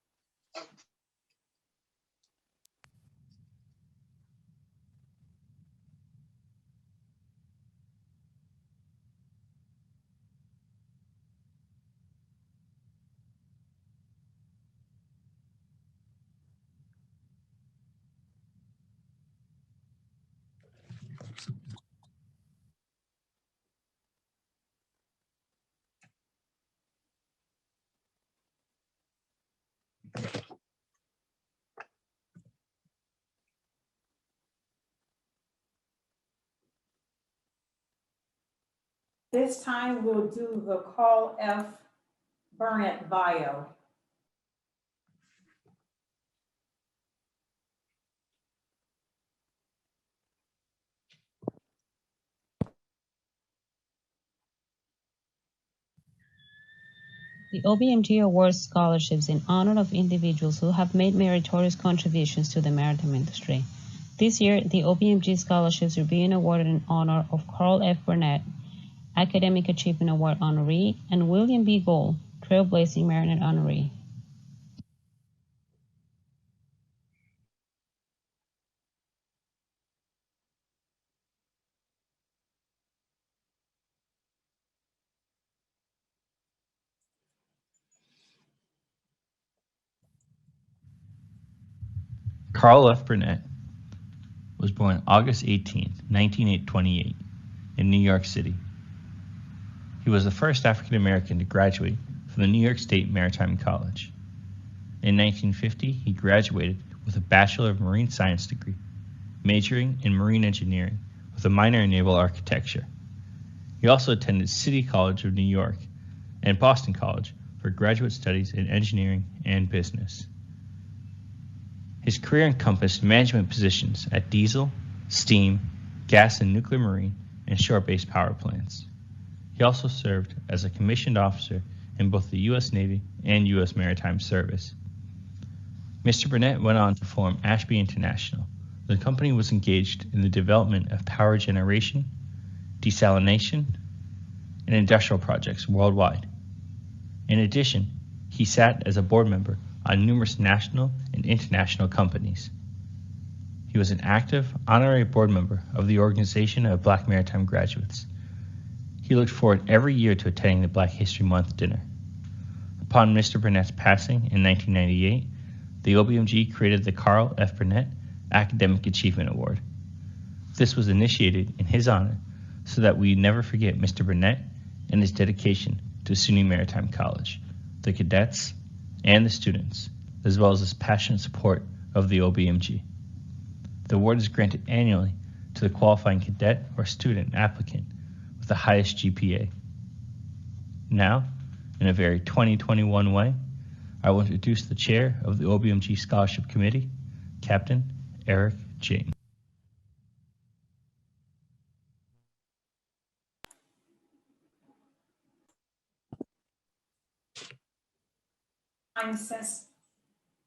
This time we'll do the Carl F. Burnett bio. The OBMG awards scholarships in honor of individuals who have made meritorious contributions to the maritime industry. This year, the OBMG scholarships are being awarded in honor of Carl F. Burnett, Academic Achievement Award honoree, and William B. Ghoul, Trailblazing Mariner honoree. Carl F. Burnett was born August 18, 1928, in New York City. He was the first African American to graduate from the New York State Maritime College. In 1950, he graduated with a Bachelor of Marine Science degree, majoring in marine engineering with a minor in naval architecture. He also attended City College of New York and Boston College for graduate studies in engineering and business. His career encompassed management positions at diesel, steam, gas and nuclear marine, and shore-based power plants. He also served as a commissioned officer in both the U.S. Navy and U.S. Maritime Service. Mr. Burnett went on to form Ashby International. The company was engaged in the development of power generation, desalination, and industrial projects worldwide. In addition, he sat as a board member on numerous national and international companies. He was an active honorary board member of the Organization of Black Maritime Graduates. He looked forward every year to attending the Black History Month dinner. Upon Mr. Burnett's passing in 1998, the OBMG created the Carl F. Burnett Academic Achievement Award. This was initiated in his honor so that we never forget Mr. Burnett and his dedication to SUNY Maritime College, the cadets, and the students, as well as his passionate support of the OBMG. The award is granted annually to the qualifying cadet or student applicant with the highest GPA. Now, in a very 2021 way, I will introduce the chair of the OBMG Scholarship Committee, Captain Eric James.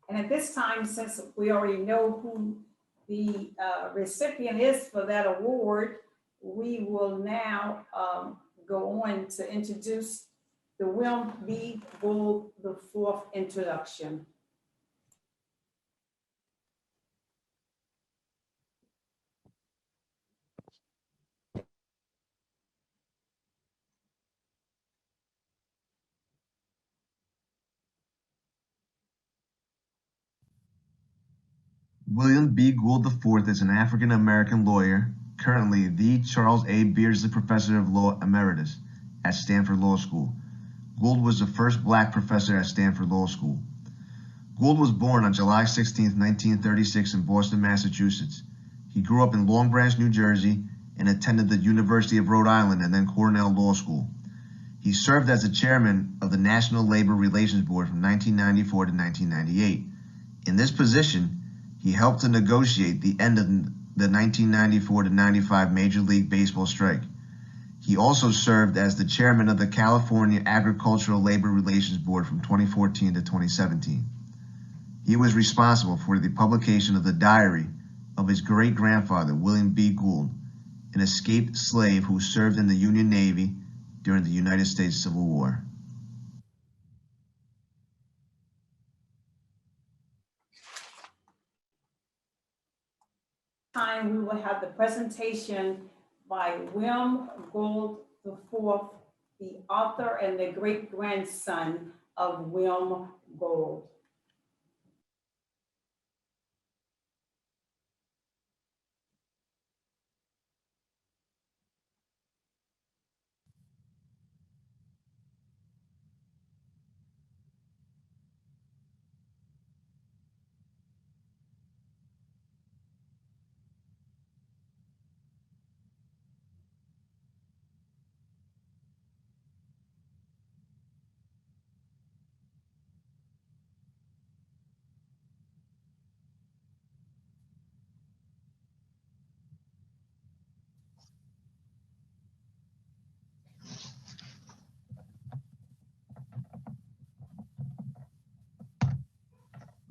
And at this time, since we already know who the recipient is for that award, we will now go on to introduce the William B. Gould IV introduction. William B. Gould IV is an African-American lawyer, currently the Charles A. Beardsley Professor of Law Emeritus at Stanford Law School. Gould was the first black professor at Stanford Law School. Gould was born on July 16, 1936 in Boston, Massachusetts. He grew up in Long Branch, New Jersey, and attended the University of Rhode Island and then Cornell Law School. He served as the chairman of the National Labor Relations Board from 1994 to 1998. In this position, he helped to negotiate the end of the 1994 to 95 Major League Baseball strike. He also served as the chairman of the California Agricultural Labor Relations Board from 2014 to 2017. He was responsible for the publication of the diary of his great-grandfather, William B. Gould, an escaped slave who served in the Union Navy during the United States Civil War. Time we will have the presentation by William Gould IV, the author and the great-grandson of William Gould.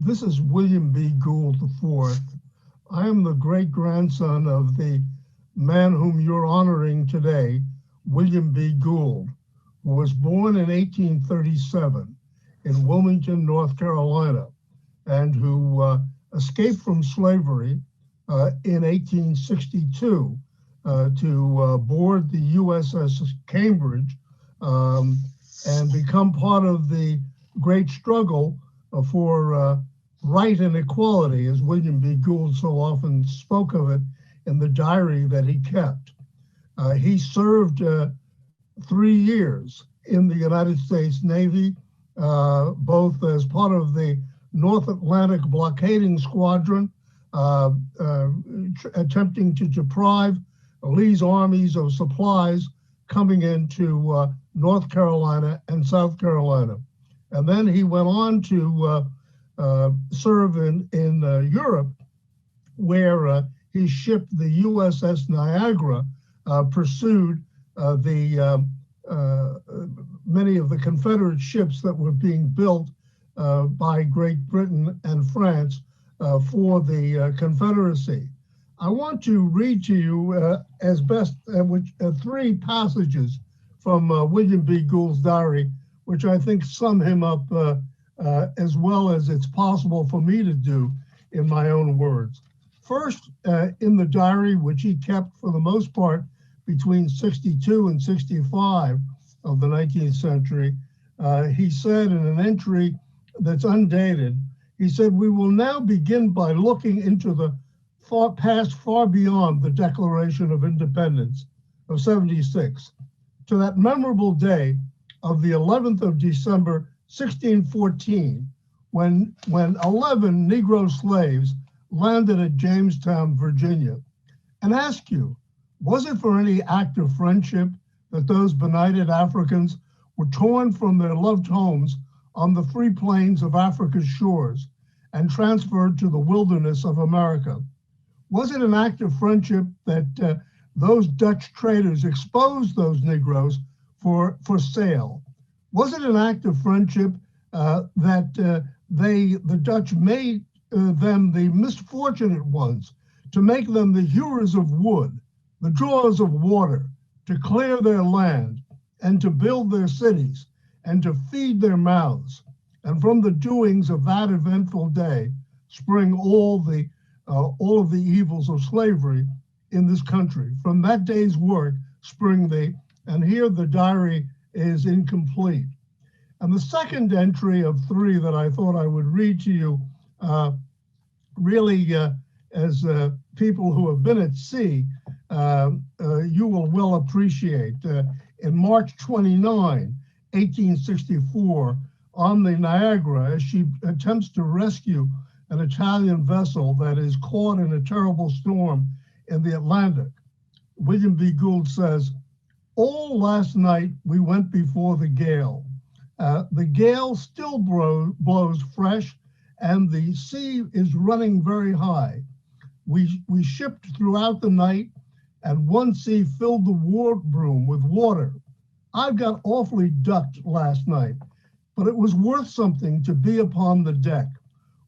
This is William B. Gould IV. I am the great-grandson of the man whom you're honoring today, William B. Gould, who was born in 1837 in Wilmington, North Carolina, and who escaped from slavery in 1862 to board the USS Cambridge and become part of the great struggle for right and equality, as William B. Gould so often spoke of it in the diary that he kept. He served 3 years in the United States Navy, both as part of the North Atlantic blockading squadron, attempting to deprive Lee's armies of supplies coming into North Carolina and South Carolina. And then he went on to serve in Europe, where his ship, the USS Niagara, pursued many of the Confederate ships that were being built by Great Britain and France for the Confederacy. I want to read to you as best 3 passages from William B. Gould's diary, which I think sum him up as well as it's possible for me to do in my own words. First, in the diary, which he kept for the most part between 62 and 65 of the 19th century, he said in an entry that's undated, he said, "We will now begin by looking into the past far beyond the Declaration of Independence of 76 to that memorable day of the 11th of December, 1614, when 11 Negro slaves landed at Jamestown, Virginia, and ask you, was it for any act of friendship that those benighted Africans were torn from their loved homes on the free plains of Africa's shores and transferred to the wilderness of America? Was it an act of friendship that those Dutch traders exposed those Negroes for sale? Was it an act of friendship that the Dutch made them the misfortunate ones, to make them the hewers of wood, the drawers of water, to clear their land and to build their cities and to feed their mouths? And from the doings of that eventful day spring all of the evils of slavery in this country. From that day's work spring and here the diary is incomplete. And the second entry of 3 that I thought I would read to you, really as people who have been at sea, you will well appreciate. In March 29, 1864, on the Niagara, as she attempts to rescue an Italian vessel that is caught in a terrible storm in the Atlantic, William B. Gould says, "All last night we went before the gale. The gale still blows fresh, and the sea is running very high. We shipped throughout the night, and one sea filled the wardroom with water. I got awfully ducked last night, but it was worth something to be upon the deck.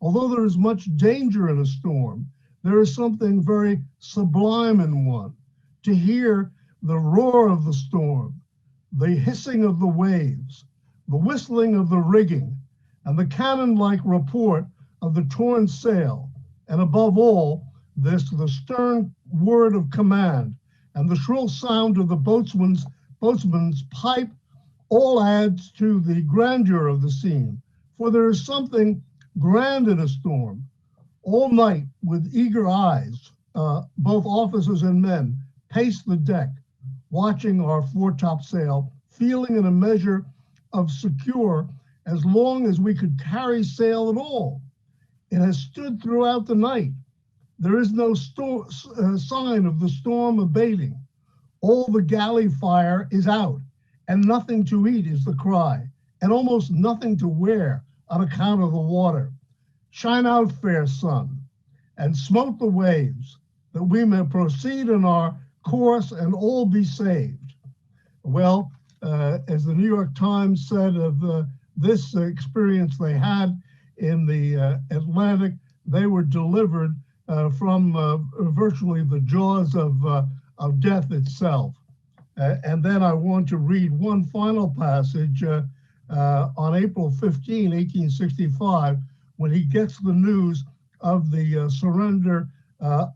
Although there is much danger in a storm, there is something very sublime in one, to hear the roar of the storm, the hissing of the waves, the whistling of the rigging, and the cannon-like report of the torn sail, and above all, the stern word of command and the shrill sound of the boatswain's pipe all adds to the grandeur of the scene. For there is something grand in a storm. All night, with eager eyes, both officers and men paced the deck, watching our foretopsail, feeling in a measure of secure as long as we could carry sail at all. It has stood throughout the night. There is no sign of the storm abating. All the galley fire is out, and nothing to eat is the cry, and almost nothing to wear on account of the water. Shine out, fair sun, and smote the waves, that we may proceed in our course and all be saved." Well, as the New York Times said of this experience they had, in the Atlantic. They were delivered from virtually the jaws of death itself. And then I want to read one final passage on April 15, 1865, when he gets the news of the surrender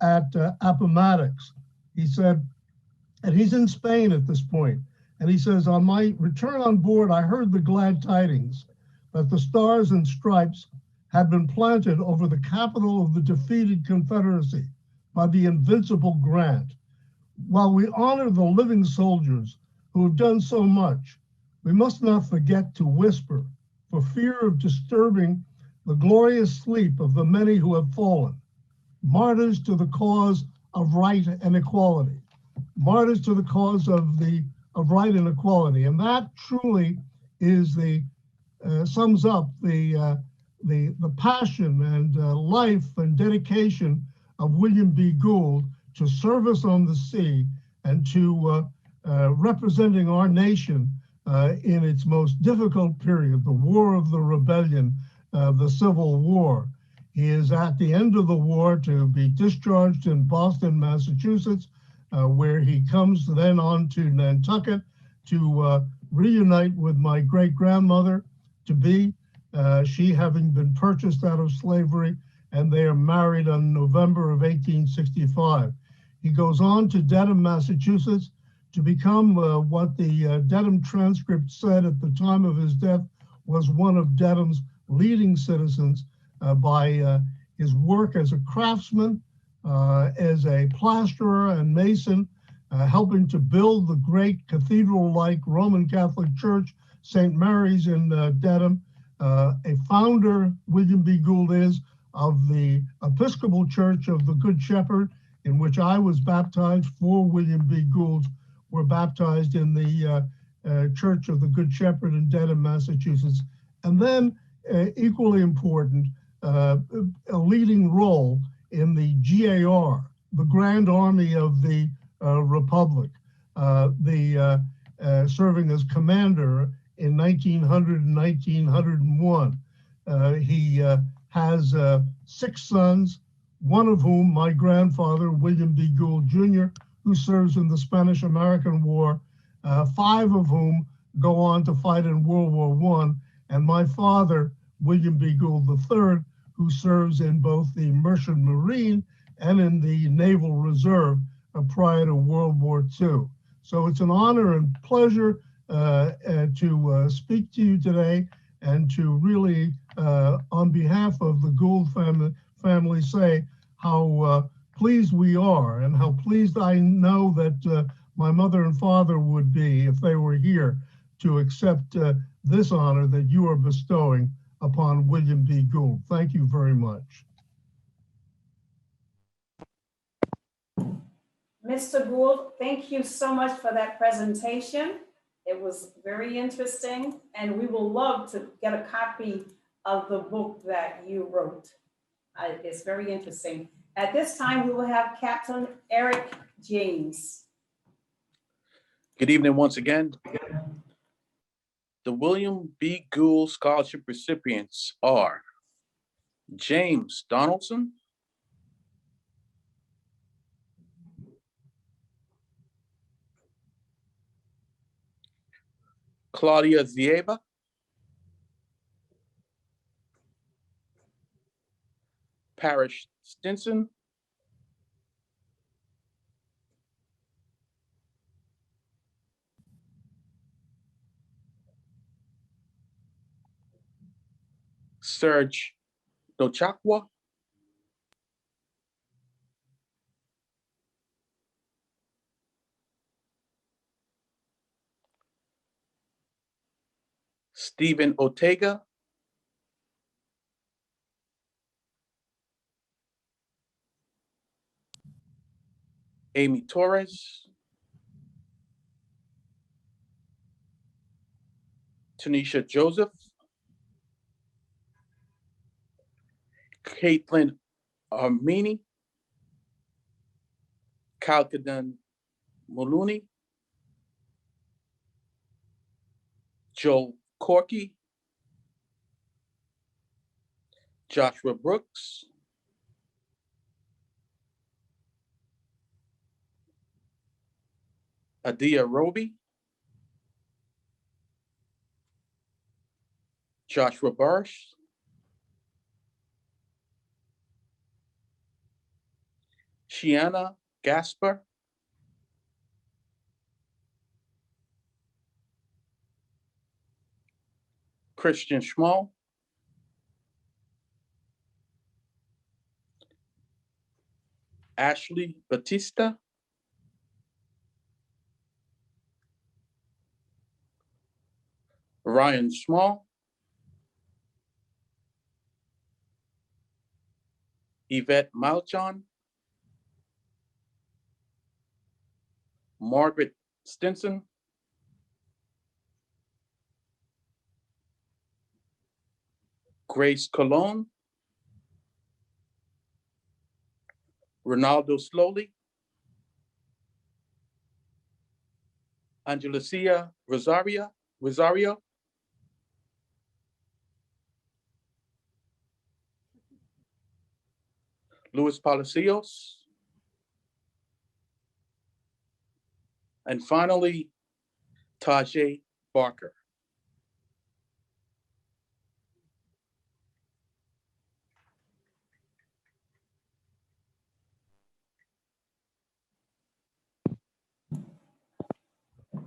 at Appomattox. He said, and he's in Spain at this point, and he says, on my return on board, I heard the glad tidings that the stars and stripes had been planted over the capital of the defeated Confederacy by the invincible Grant. While we honor the living soldiers who have done so much, we must not forget to whisper for fear of disturbing the glorious sleep of the many who have fallen, martyrs to the cause of right and equality, martyrs to the cause of right and equality. And that truly is sums up the passion and life and dedication of William B. Gould to service on the sea and to representing our nation in its most difficult period, the War of the Rebellion, the Civil War. He is at the end of the war to be discharged in Boston, Massachusetts, where he comes then on to Nantucket to reunite with my great-grandmother to be, she having been purchased out of slavery, and they are married in November of 1865. He goes on to Dedham, Massachusetts, to become what the Dedham transcript said at the time of his death was one of Dedham's leading citizens by his work as a craftsman, as a plasterer and mason, helping to build the great cathedral-like Roman Catholic Church, St. Mary's in Dedham. A founder, William B. Gould is, of the Episcopal Church of the Good Shepherd, in which I was baptized. 4 William B. Goulds were baptized in the Church of the Good Shepherd in Dedham, Massachusetts. And then, equally important, a leading role in the GAR, the Grand Army of the Republic, serving as commander in 1900 and 1901. He has 6 sons, one of whom my grandfather, William B. Gould Jr., who serves in the Spanish-American War, 5 of whom go on to fight in World War I, and my father, William B. Gould III, who serves in both the Merchant Marine and in the Naval Reserve prior to World War II. So it's an honor and pleasure to speak to you today and to really, on behalf of the Gould family, say how pleased we are and how pleased I know that my mother and father would be if they were here to accept this honor that you are bestowing upon William B. Gould. Thank you very much. Mr. Gould, thank you so much for that presentation. It was very interesting, and we will love to get a copy of the book that you wrote. It's very interesting. At this time, we will have Captain Eric James. Good evening once again. The William B. Gould Scholarship recipients are James Donaldson, Claudia Zieva, Parrish Stinson, Serge Dochakwa, Stephen Ortega, Amy Torres, Tanisha Joseph, Caitlin Armini, Kalkadan Muluni, Joel Corky, Joshua Brooks, Adia Roby, Joshua Barsh, Shiana Gasper, Christian Schmall, Ashley Batista, Ryan Small, Yvette Malchon, Margaret Stinson, Grace Colon, Ronaldo Slowly, Angelicia Rosario, Luis Palacios, and finally, Tajay Barker.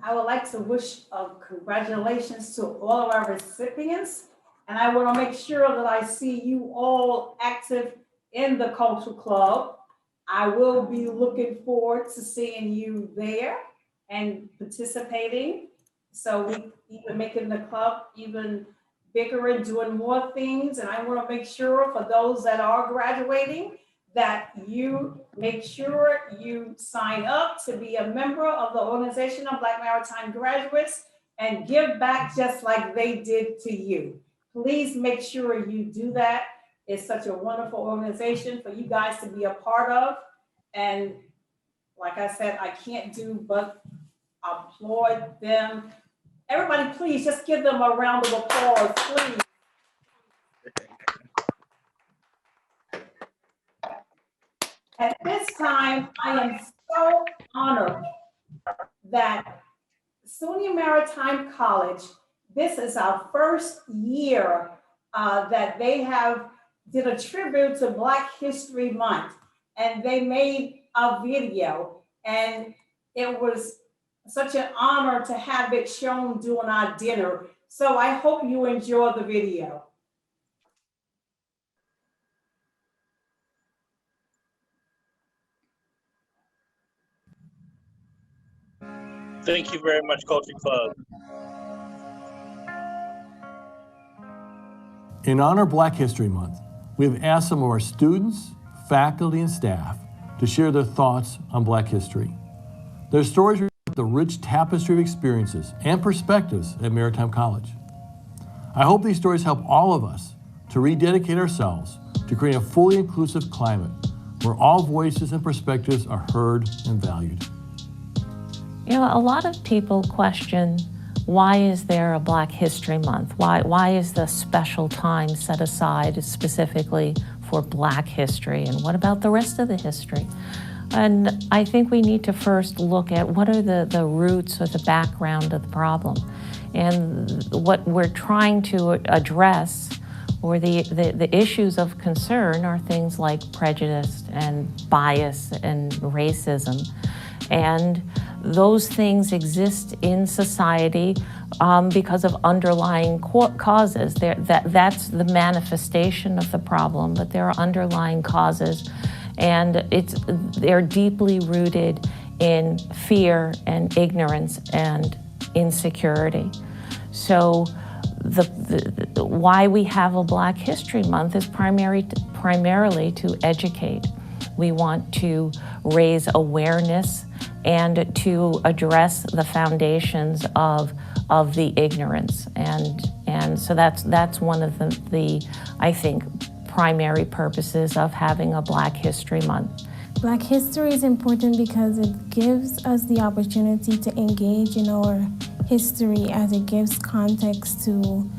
I would like to wish congratulations to all of our recipients. And I want to make sure that I see you all active in the Cultural Club. I will be looking forward to seeing you there and participating. So we even making the club even bigger and doing more things. And I want to make sure for those that are graduating that you make sure you sign up to be a member of the Organization of Black Maritime Graduates and give back just like they did to you. Please make sure you do that. It's such a wonderful organization for you guys to be a part of. And like I said, I can't do but applaud them. Everybody, please just give them a round of applause, please. At this time, I am so honored that SUNY Maritime College, this is our first year that they have did a tribute to Black History Month, and they made a video, and it was such an honor to have it shown during our dinner. So I hope you enjoy the video. Thank you very much, Culture Club. In honor of Black History Month, we have asked some of our students, faculty, and staff to share their thoughts on Black history. Their stories reflect the rich tapestry of experiences and perspectives at Maritime College. I hope these stories help all of us to rededicate ourselves to create a fully inclusive climate where all voices and perspectives are heard and valued. You know, a lot of people question, why is there a Black History Month? Why is the special time set aside specifically for Black history? And what about the rest of the history? And I think we need to first look at what are the roots or the background of the problem. And what we're trying to address, or the issues of concern, are things like prejudice and bias and racism. And those things exist in society because of underlying causes. That's the manifestation of the problem, but there are underlying causes, and they're deeply rooted in fear and ignorance and insecurity. So why we have a Black History Month is primarily to educate. We want to raise awareness and to address the foundations of the ignorance. And so that's one of the I think, primary purposes of having a Black History Month. Black history is important because it gives us the opportunity to engage in our history as it gives context to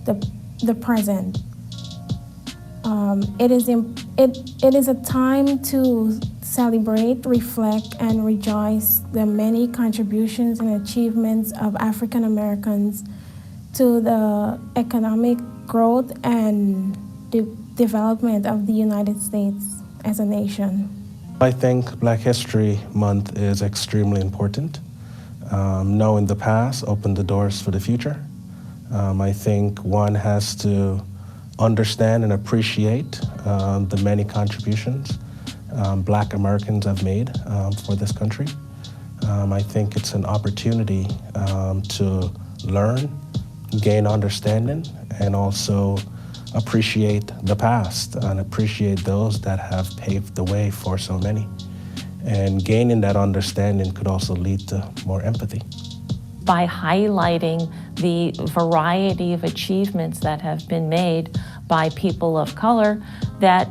the present. It is a time to celebrate, reflect, and rejoice the many contributions and achievements of African Americans to the economic growth and development of the United States as a nation. I think Black History Month is extremely important. Knowing the past opened the doors for the future. I think one has to understand and appreciate the many contributions Black Americans have made for this country. I think it's an opportunity to learn, gain understanding, and also appreciate the past and appreciate those that have paved the way for so many. And gaining that understanding could also lead to more empathy. By highlighting the variety of achievements that have been made by people of color, that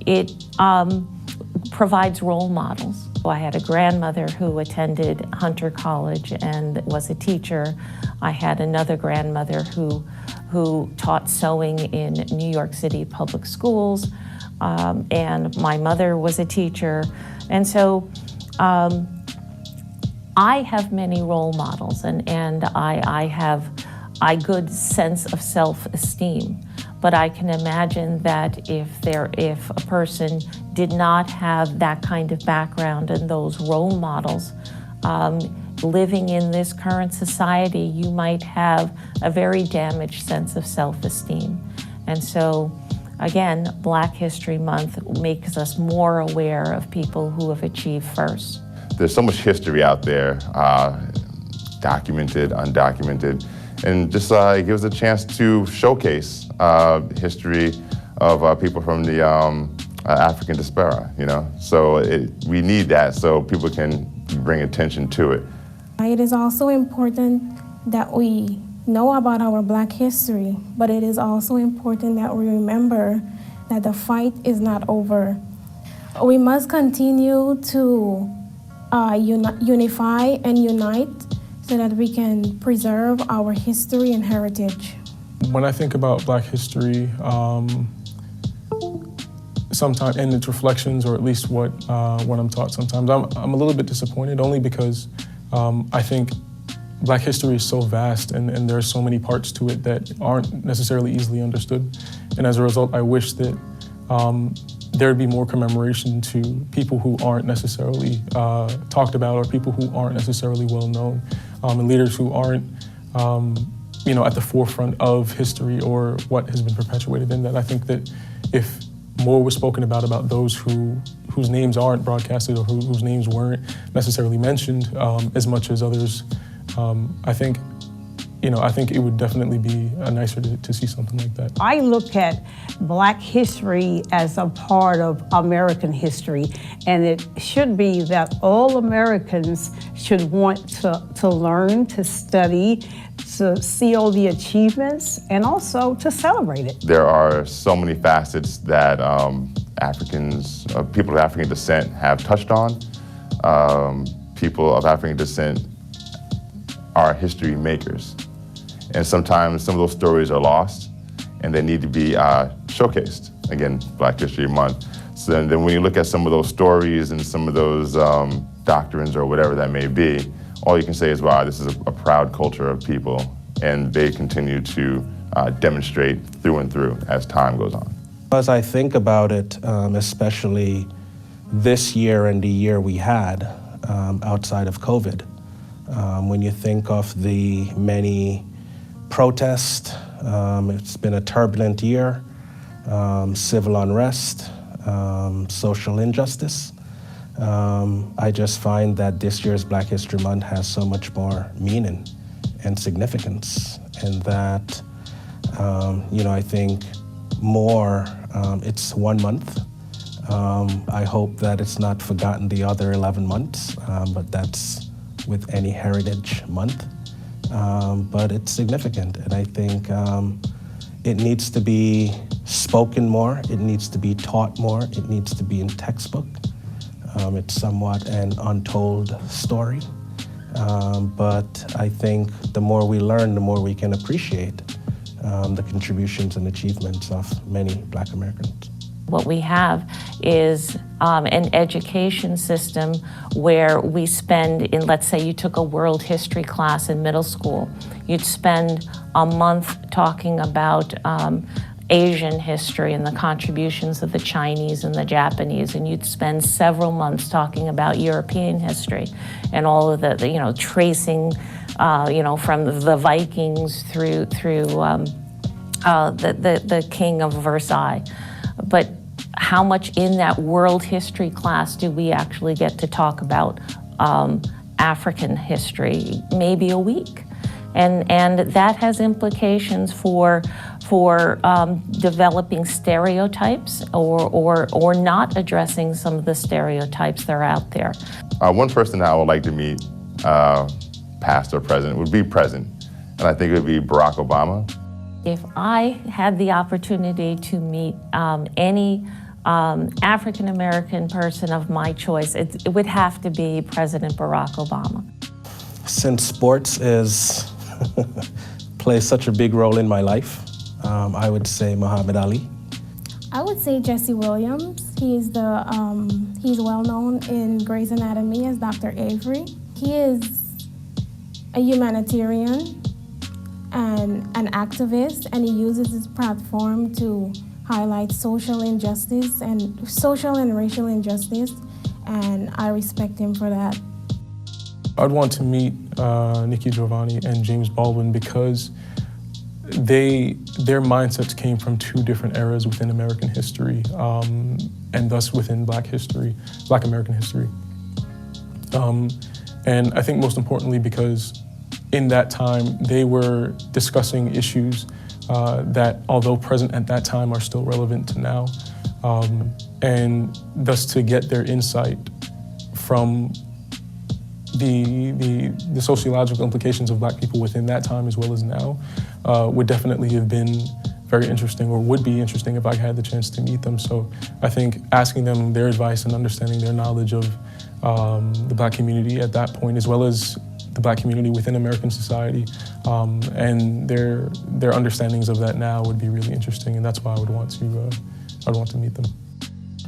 it provides role models. I had a grandmother who attended Hunter College and was a teacher. I had another grandmother who taught sewing in New York City public schools, and my mother was a teacher. And so I have many role models, and I have a good sense of self-esteem. But I can imagine that if a person did not have that kind of background and those role models, living in this current society, you might have a very damaged sense of self-esteem. And so, again, Black History Month makes us more aware of people who have achieved first. There's so much history out there, documented, undocumented, and just gives a chance to showcase history of people from the African diaspora, you know? So we need that so people can bring attention to it. It is also important that we know about our Black history, but it is also important that we remember that the fight is not over. We must continue to unify and unite so that we can preserve our history and heritage. When I think about Black history, sometimes in its reflections, or at least what I'm taught sometimes, I'm a little bit disappointed, only because I think Black history is so vast and there are so many parts to it that aren't necessarily easily understood. And as a result, I wish that there'd be more commemoration to people who aren't necessarily talked about, or people who aren't necessarily well known, and leaders who aren't at the forefront of history or what has been perpetuated in that. I think that if more was spoken about those whose names aren't broadcasted or whose names weren't necessarily mentioned as much as others, I think it would definitely be nicer to see something like that. I look at Black history as a part of American history, and it should be that all Americans should want to learn, to study, to see all the achievements, and also to celebrate it. There are so many facets that people of African descent have touched on. People of African descent are history makers. And sometimes some of those stories are lost and they need to be showcased. Again, Black History Month. So then when you look at some of those stories and some of those doctrines or whatever that may be, all you can say is, wow, this is a proud culture of people, and they continue to demonstrate through and through as time goes on. As I think about it, especially this year and the year we had outside of COVID, when you think of the many protests, it's been a turbulent year, civil unrest, social injustice. I just find that this year's Black History Month has so much more meaning and significance, and that, I think more, it's 1 month. I hope that it's not forgotten the other 11 months, but that's with any heritage month. But it's significant, and I think it needs to be spoken more, it needs to be taught more, it needs to be in textbook. It's somewhat an untold story, but I think the more we learn, the more we can appreciate the contributions and achievements of many Black Americans. What we have is an education system where we spend, in, let's say you took a world history class in middle school, you'd spend a month talking about Asian history and the contributions of the Chinese and the Japanese, and you'd spend several months talking about European history and all of the tracing, from the Vikings through the King of Versailles. But how much in that world history class do we actually get to talk about African history? Maybe a week. And that has implications for developing stereotypes or not addressing some of the stereotypes that are out there. One person that I would like to meet, past or present, would be present. And I think it would be Barack Obama. If I had the opportunity to meet any African-American person of my choice, it would have to be President Barack Obama. Since sports plays such a big role in my life, I would say Muhammad Ali. I would say Jesse Williams. He's well known in Grey's Anatomy as Dr. Avery. He is a humanitarian and an activist, and he uses his platform to highlight social injustice and social and racial injustice, and I respect him for that. I'd want to meet Nikki Giovanni and James Baldwin because their mindsets came from two different eras within American history, and thus within Black American history. And I think most importantly because in that time they were discussing issues that, although present at that time, are still relevant to now, and thus to get their insight from the sociological implications of Black people within that time as well as now would definitely have been very interesting, or would be interesting if I had the chance to meet them. So I think asking them their advice and understanding their knowledge of the Black community at that point, as well as the Black community within American society, and their understandings of that now would be really interesting, and that's why I would want to meet them.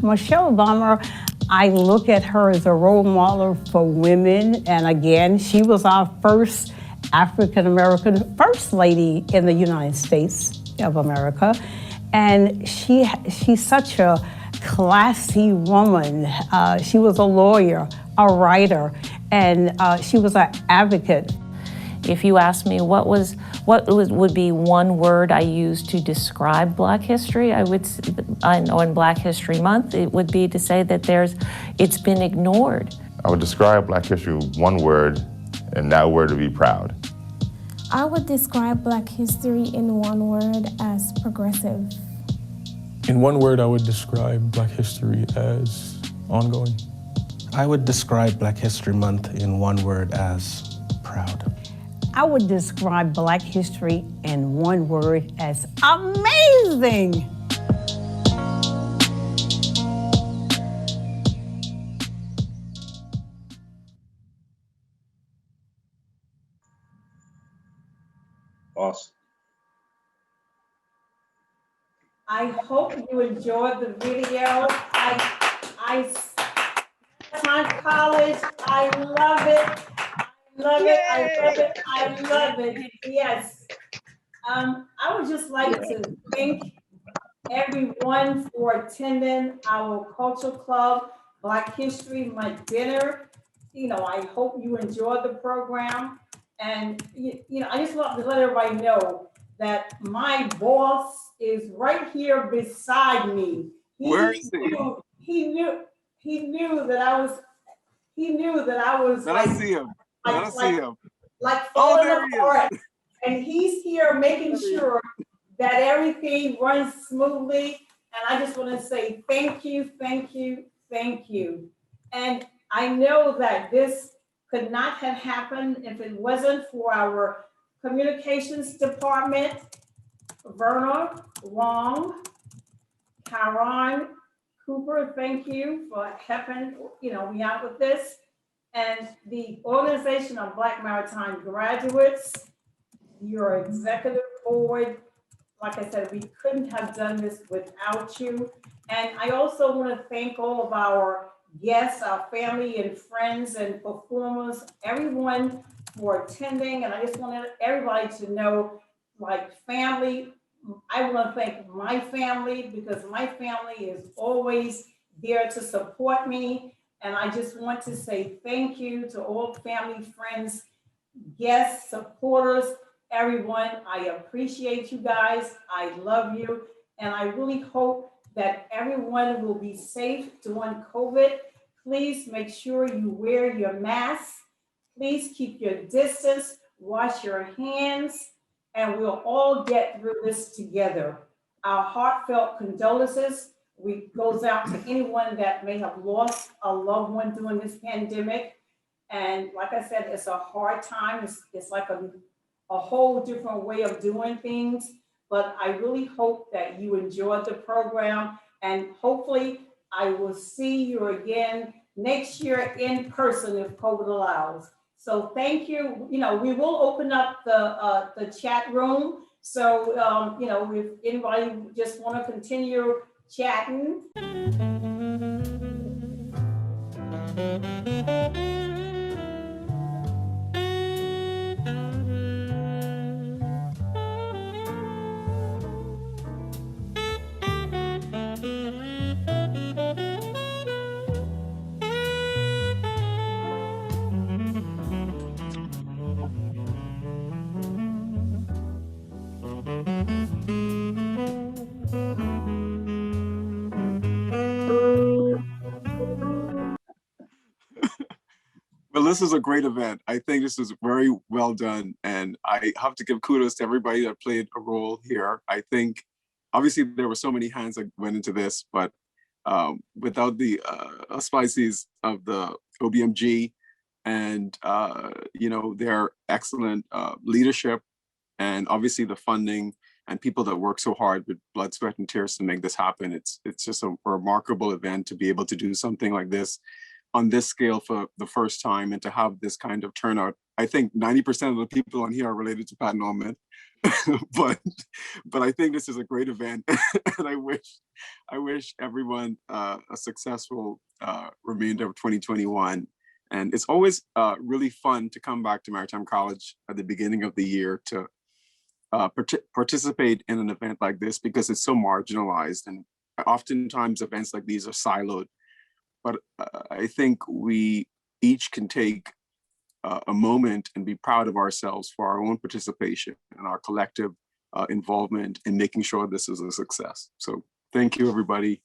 Michelle Obama, I look at her as a role model for women, and again, she was our first African-American First Lady in the United States of America, and she's such a classy woman. She was a lawyer, a writer, and she was an advocate. If you ask me what would be one word I use to describe Black history, I would, on Black History Month, it would be to say that it's been ignored. I would describe Black history with one word, and that word would be proud. I would describe Black history in one word as progressive. In one word, I would describe Black history as ongoing. I would describe Black History Month in one word as proud. I would describe Black history in one word as amazing. Awesome. I hope you enjoyed the video. My college, I love it. I love it. Yes. I would just like to thank everyone for attending our Cultural Club Black History Month dinner. I hope you enjoyed the program. And, I just want to let everybody know that my boss is right here beside me. Where is he? He knew that I was Let us see him. Like oh, falling apart. And he's here making sure that everything runs smoothly. And I just want to say thank you. And I know that this could not have happened if it wasn't for our communications department, Verna, Wong, Karen, Cooper, thank you for helping me out with this. And the Organization of Black Maritime Graduates, your executive board, like I said, we couldn't have done this without you. And I also want to thank all of our guests, our family and friends and performers, everyone for attending. And I just wanted everybody to know, like family, I want to thank my family because my family is always there to support me. And I just want to say thank you to all family, friends, guests, supporters, everyone. I appreciate you guys. I love you. And I really hope that everyone will be safe during COVID. Please make sure you wear your mask. Please keep your distance, wash your hands, and we'll all get through this together. Our heartfelt condolences goes out to anyone that may have lost a loved one during this pandemic. And like I said, it's a hard time. It's like a whole different way of doing things. But I really hope that you enjoyed the program. And hopefully I will see you again next year in person if COVID allows. So thank you. You know, we will open up the chat room. So, you know, if anybody just want to continue chatting. Well, this is a great event. I think this is very well done. And I have to give kudos to everybody that played a role here. I think, obviously, there were so many hands that went into this, but without the auspices of the OBMG and, you know, their excellent leadership and obviously the funding and people that work so hard with blood, sweat, and tears to make this happen, it's just a remarkable event to be able to do something like this on this scale for the first time and to have this kind of turnout. I think 90% of the people on here are related to Pat Norman, but I think this is a great event, and I wish everyone a successful remainder of 2021. And it's always really fun to come back to Maritime College at the beginning of the year to participate in an event like this because it's so marginalized, and oftentimes events like these are siloed. But I think we each can take a moment and be proud of ourselves for our own participation and our collective involvement in making sure this is a success. So thank you, everybody.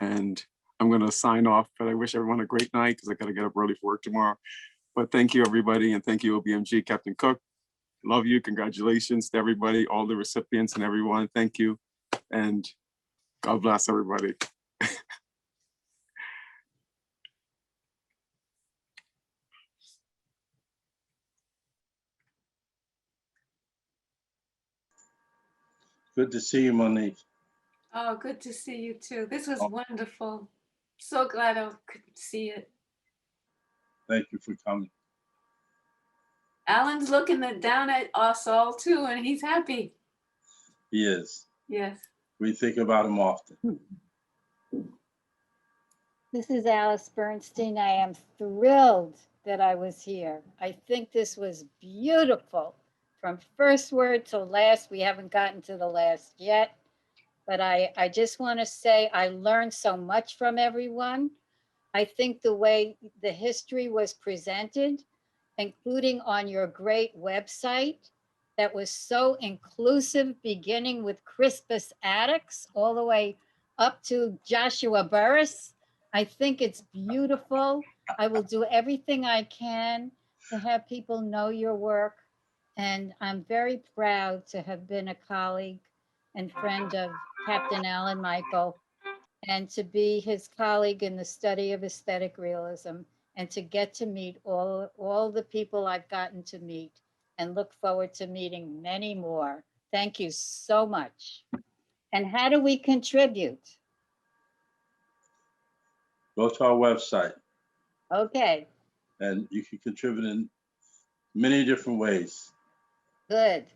And I'm going to sign off, but I wish everyone a great night because I got to get up early for work tomorrow. But thank you, everybody. And thank you, OBMG, Captain Cook. Love you. Congratulations to everybody, all the recipients and everyone. Thank you. And God bless everybody. Good to see you, Monique. Oh, good to see you too. This was wonderful. So glad I could see it. Thank you for coming. Alan's looking down at us all too, and he's happy. He is. Yes. We think about him often. This is Alice Bernstein. I am thrilled that I was here. I think this was beautiful. From first word to last, we haven't gotten to the last yet, but I just want to say I learned so much from everyone. I think the way the history was presented, including on your great website, that was so inclusive, beginning with Crispus Attucks all the way up to Joshua Burris. I think it's beautiful. I will do everything I can to have people know your work. And I'm very proud to have been a colleague and friend of Captain Alan Michael, and to be his colleague in the study of aesthetic realism, and to get to meet all the people I've gotten to meet, and look forward to meeting many more. Thank you so much. And how do we contribute? Go to our website. Okay. And you can contribute in many different ways. Good.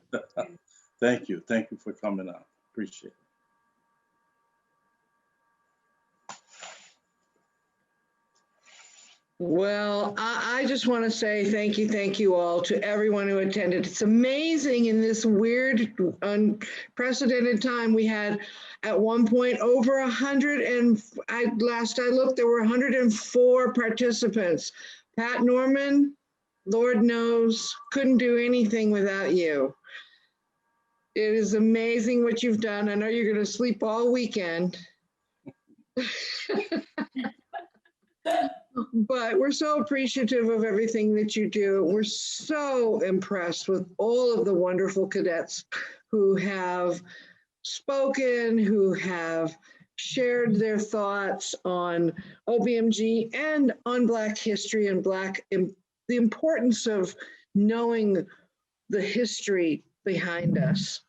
Thank you. Thank you for coming out. Appreciate it. Well, I just want to say thank you all to everyone who attended. It's amazing in this weird, unprecedented time. We had at one point over 100, and last I looked, there were 104 participants. Pat Norman, Lord knows, couldn't do anything without you. It is amazing what you've done. I know you're going to sleep all weekend. But we're so appreciative of everything that you do. We're so impressed with all of the wonderful cadets who have spoken, who have shared their thoughts on OBMG and on Black history and the importance of knowing the history behind us.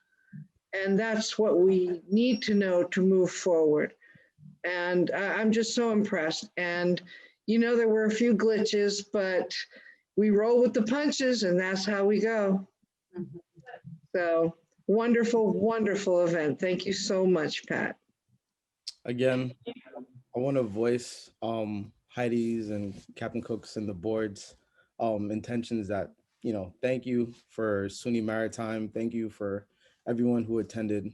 And that's what we need to know to move forward. And I'm just so impressed. And you know, there were a few glitches, but we roll with the punches, and that's how we go. So wonderful, wonderful event. Thank you so much, Pat. Again, I want to voice Heidi's and Captain Cook's and the board's intentions that, you know, thank you for SUNY Maritime. Thank you for everyone who attended.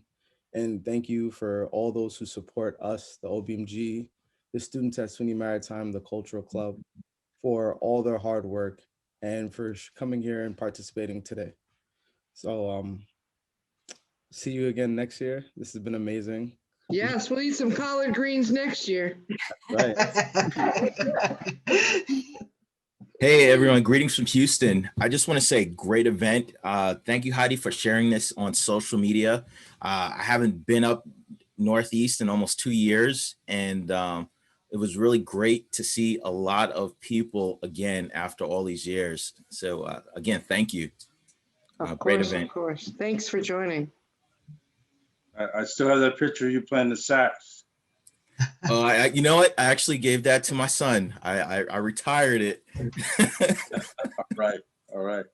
And thank you for all those who support us, the OBMG, the students at SUNY Maritime, the Cultural Club, for all their hard work and for coming here and participating today. So see you again next year. This has been amazing. Yes, we'll eat some collard greens next year. Right. Hey everyone, greetings from Houston. I just want to say great event. Thank you, Heidi, for sharing this on social media. I haven't been up Northeast in almost 2 years, and it was really great to see a lot of people again after all these years. So again, thank you. Great event. Of course. Thanks for joining. I still have that picture of you playing the sax. You know what? I actually gave that to my son. I retired it. All right.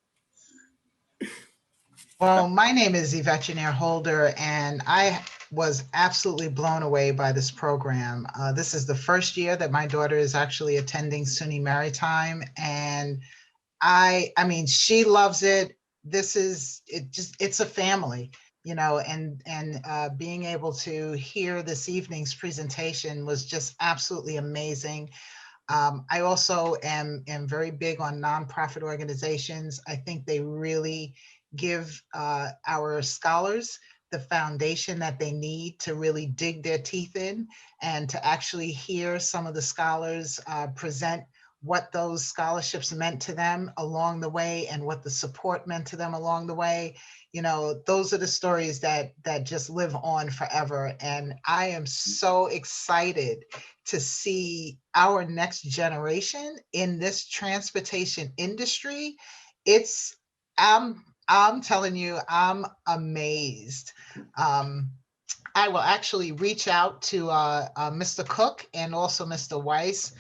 Well, my name is Yvette Janier Holder, and I was absolutely blown away by this program. This is the first year that my daughter is actually attending SUNY Maritime, and I mean, she loves it. It's a family, you know, and being able to hear this evening's presentation was just absolutely amazing. I also am very big on nonprofit organizations. I think they really give our scholars the foundation that they need to really dig their teeth in, and to actually hear some of the scholars present what those scholarships meant to them along the way and what the support meant to them along the way. You know, those are the stories that just live on forever. And I am so excited to see our next generation in this transportation industry. I'm telling you, I'm amazed. I will actually reach out to Mr. Cook and also Mr. Weiss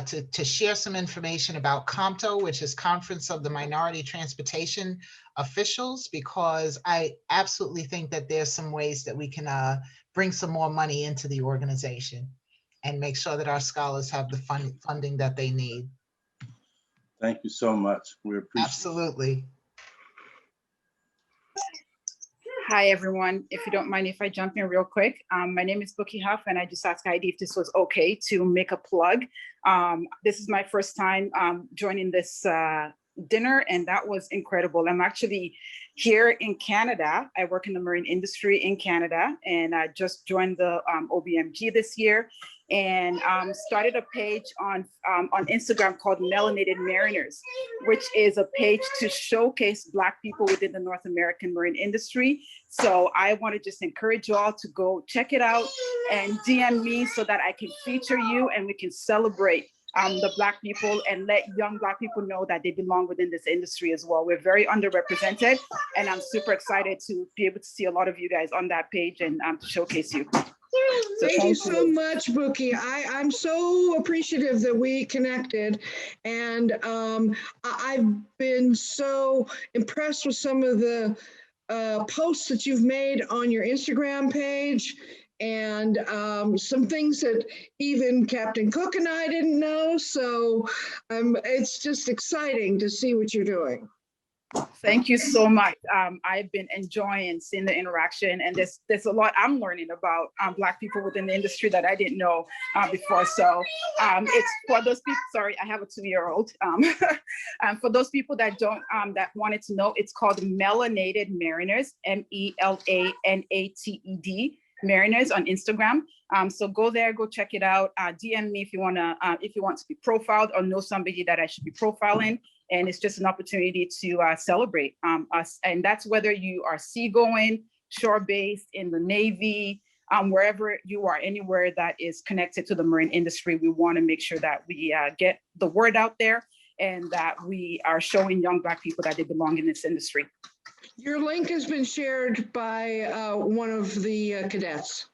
to share some information about COMTO, which is Conference of the Minority Transportation Officials, because I absolutely think that there's some ways that we can bring some more money into the organization and make sure that our scholars have the funding that they need. Thank you so much. We appreciate it. Absolutely. Hi, everyone. If you don't mind if I jump in real quick. My name is Bookie Huff, and I just asked Heidi if this was okay to make a plug. This is my first time joining this dinner, and that was incredible. I'm actually here in Canada. I work in the marine industry in Canada, and I just joined the OBMG this year, and started a page on Instagram called Melanated Mariners, which is a page to showcase Black people within the North American marine industry. So I want to just encourage you all to go check it out and DM me so that I can feature you and we can celebrate the Black people and let young Black people know that they belong within this industry as well. We're very underrepresented, and I'm super excited to be able to see a lot of you guys on that page and to showcase you. So Thank you so much, Bookie. I'm so appreciative that we connected, and I've been so impressed with some of the posts that you've made on your Instagram page, and some things that even Captain Cook and I didn't know. So it's just exciting to see what you're doing. Thank you so much. I've been enjoying seeing the interaction, and there's a lot I'm learning about Black people within the industry that I didn't know before. So it's for those people. Sorry, I have a 2-year-old. For those people that don't that wanted to know, it's called Melanated Mariners, MELANATED Mariners on Instagram. So go there, go check it out. DM me if you want to be profiled or know somebody that I should be profiling. And it's just an opportunity to celebrate us. And that's whether you are seagoing, shore-based, in the Navy, wherever you are, anywhere that is connected to the marine industry. We want to make sure that we get the word out there and that we are showing young Black people that they belong in this industry. Your link has been shared by one of the cadets.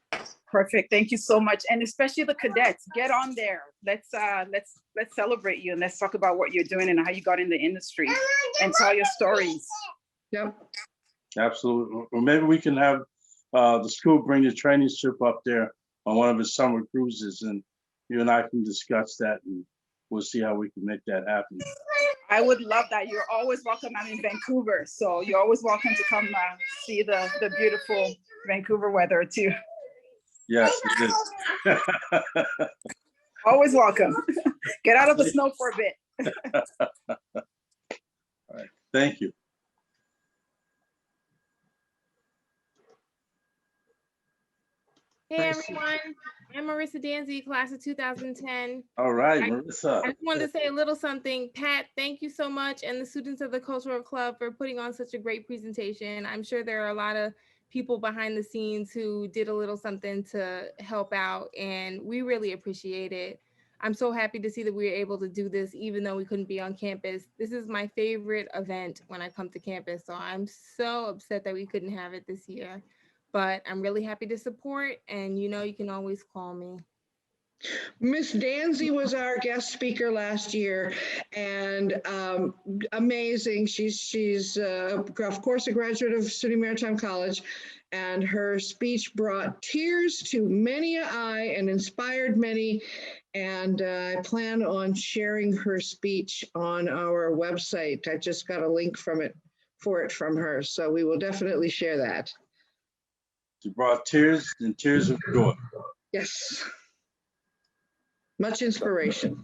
Perfect. Thank you so much. And especially the cadets, get on there. Let's celebrate you, and let's talk about what you're doing and how you got in the industry and tell your stories. Yep. Absolutely. Or maybe we can have the school bring the training ship up there on one of its summer cruises, and you and I can discuss that, and we'll see how we can make that happen. I would love that. You're always welcome. I'm in Vancouver, so you're always welcome to come see the beautiful Vancouver weather too. Yes, it is. Always welcome. Get out of the snow for a bit. All right. Thank you. Hey everyone, I'm Marissa Danzy, class of 2010. All right, Marissa. I just wanted to say a little something. Pat, thank you so much, and the students of the Cultural Club for putting on such a great presentation. I'm sure there are a lot of people behind the scenes who did a little something to help out, and we really appreciate it. I'm so happy to see that we were able to do this even though we couldn't be on campus. This is my favorite event when I come to campus, so I'm so upset that we couldn't have it this year. But I'm really happy to support, and you know you can always call me. Miss Danzy was our guest speaker last year, and amazing. She's of course a graduate of SUNY Maritime College, and her speech brought tears to many an eye and inspired many. And I plan on sharing her speech on our website. I just got a link from her, so we will definitely share that. She brought tears and tears of joy. Yes. Much inspiration.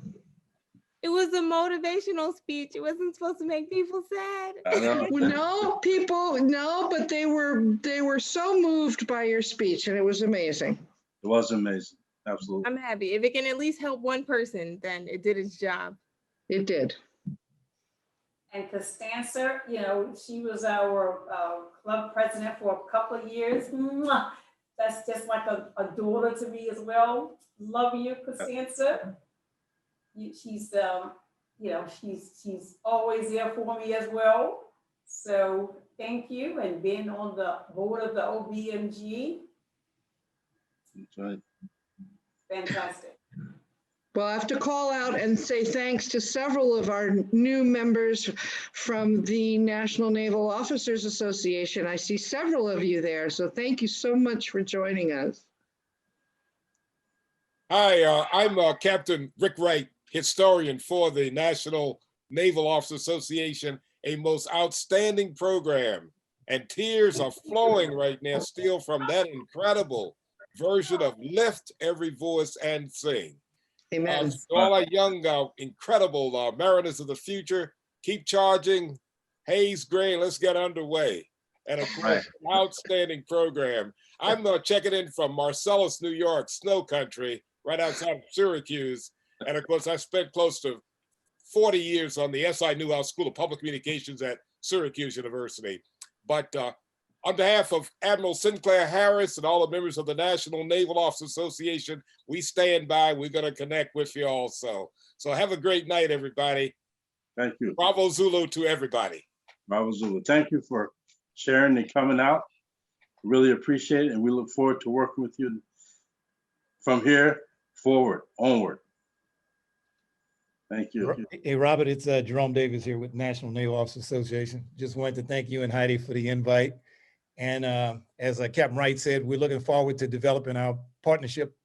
It was a motivational speech. It wasn't supposed to make people sad. I know. No, but they were so moved by your speech, and it was amazing. It was amazing. Absolutely. I'm happy. If it can at least help one person, then it did its job. It did. And Costanza, you know, she was our club president for a couple of years. Mwah. That's just like a daughter to me as well. Love you, Costanza. She's you know, she's always there for me as well. So thank you, and being on the board of the OBMG. That's right. Fantastic. Well, I have to call out and say thanks to several of our new members from the National Naval Officers Association. I see several of you there, so thank you so much for joining us. Hi, I'm Captain Rick Wright, historian for the National Naval Officers Association, a most outstanding program. And tears are flowing right now still from that incredible version of Lift Every Voice and Sing. Amen. To all our young, incredible mariners of the future, keep charging. Hayes Gray, let's get underway. And of course, an outstanding program. I'm checking in from Marcellus, New York, snow country, right outside of Syracuse. And of course, I spent close to 40 years on the SI Newhouse School of Public Communications at Syracuse University. But on behalf of Admiral Sinclair Harris and all the members of the National Naval Officers Association, we stand by. We're going to connect with you also. So have a great night, everybody. Thank you. Bravo Zulu to everybody. Bravo Zulu. Thank you for sharing and coming out. Really appreciate it, and we look forward to working with you from here forward, onward. Thank you. Hey, Robert, it's Jerome Davis here with National Naval Officers Association. Just wanted to thank you and Heidi for the invite. And as Captain Wright said, we're looking forward to developing our partnership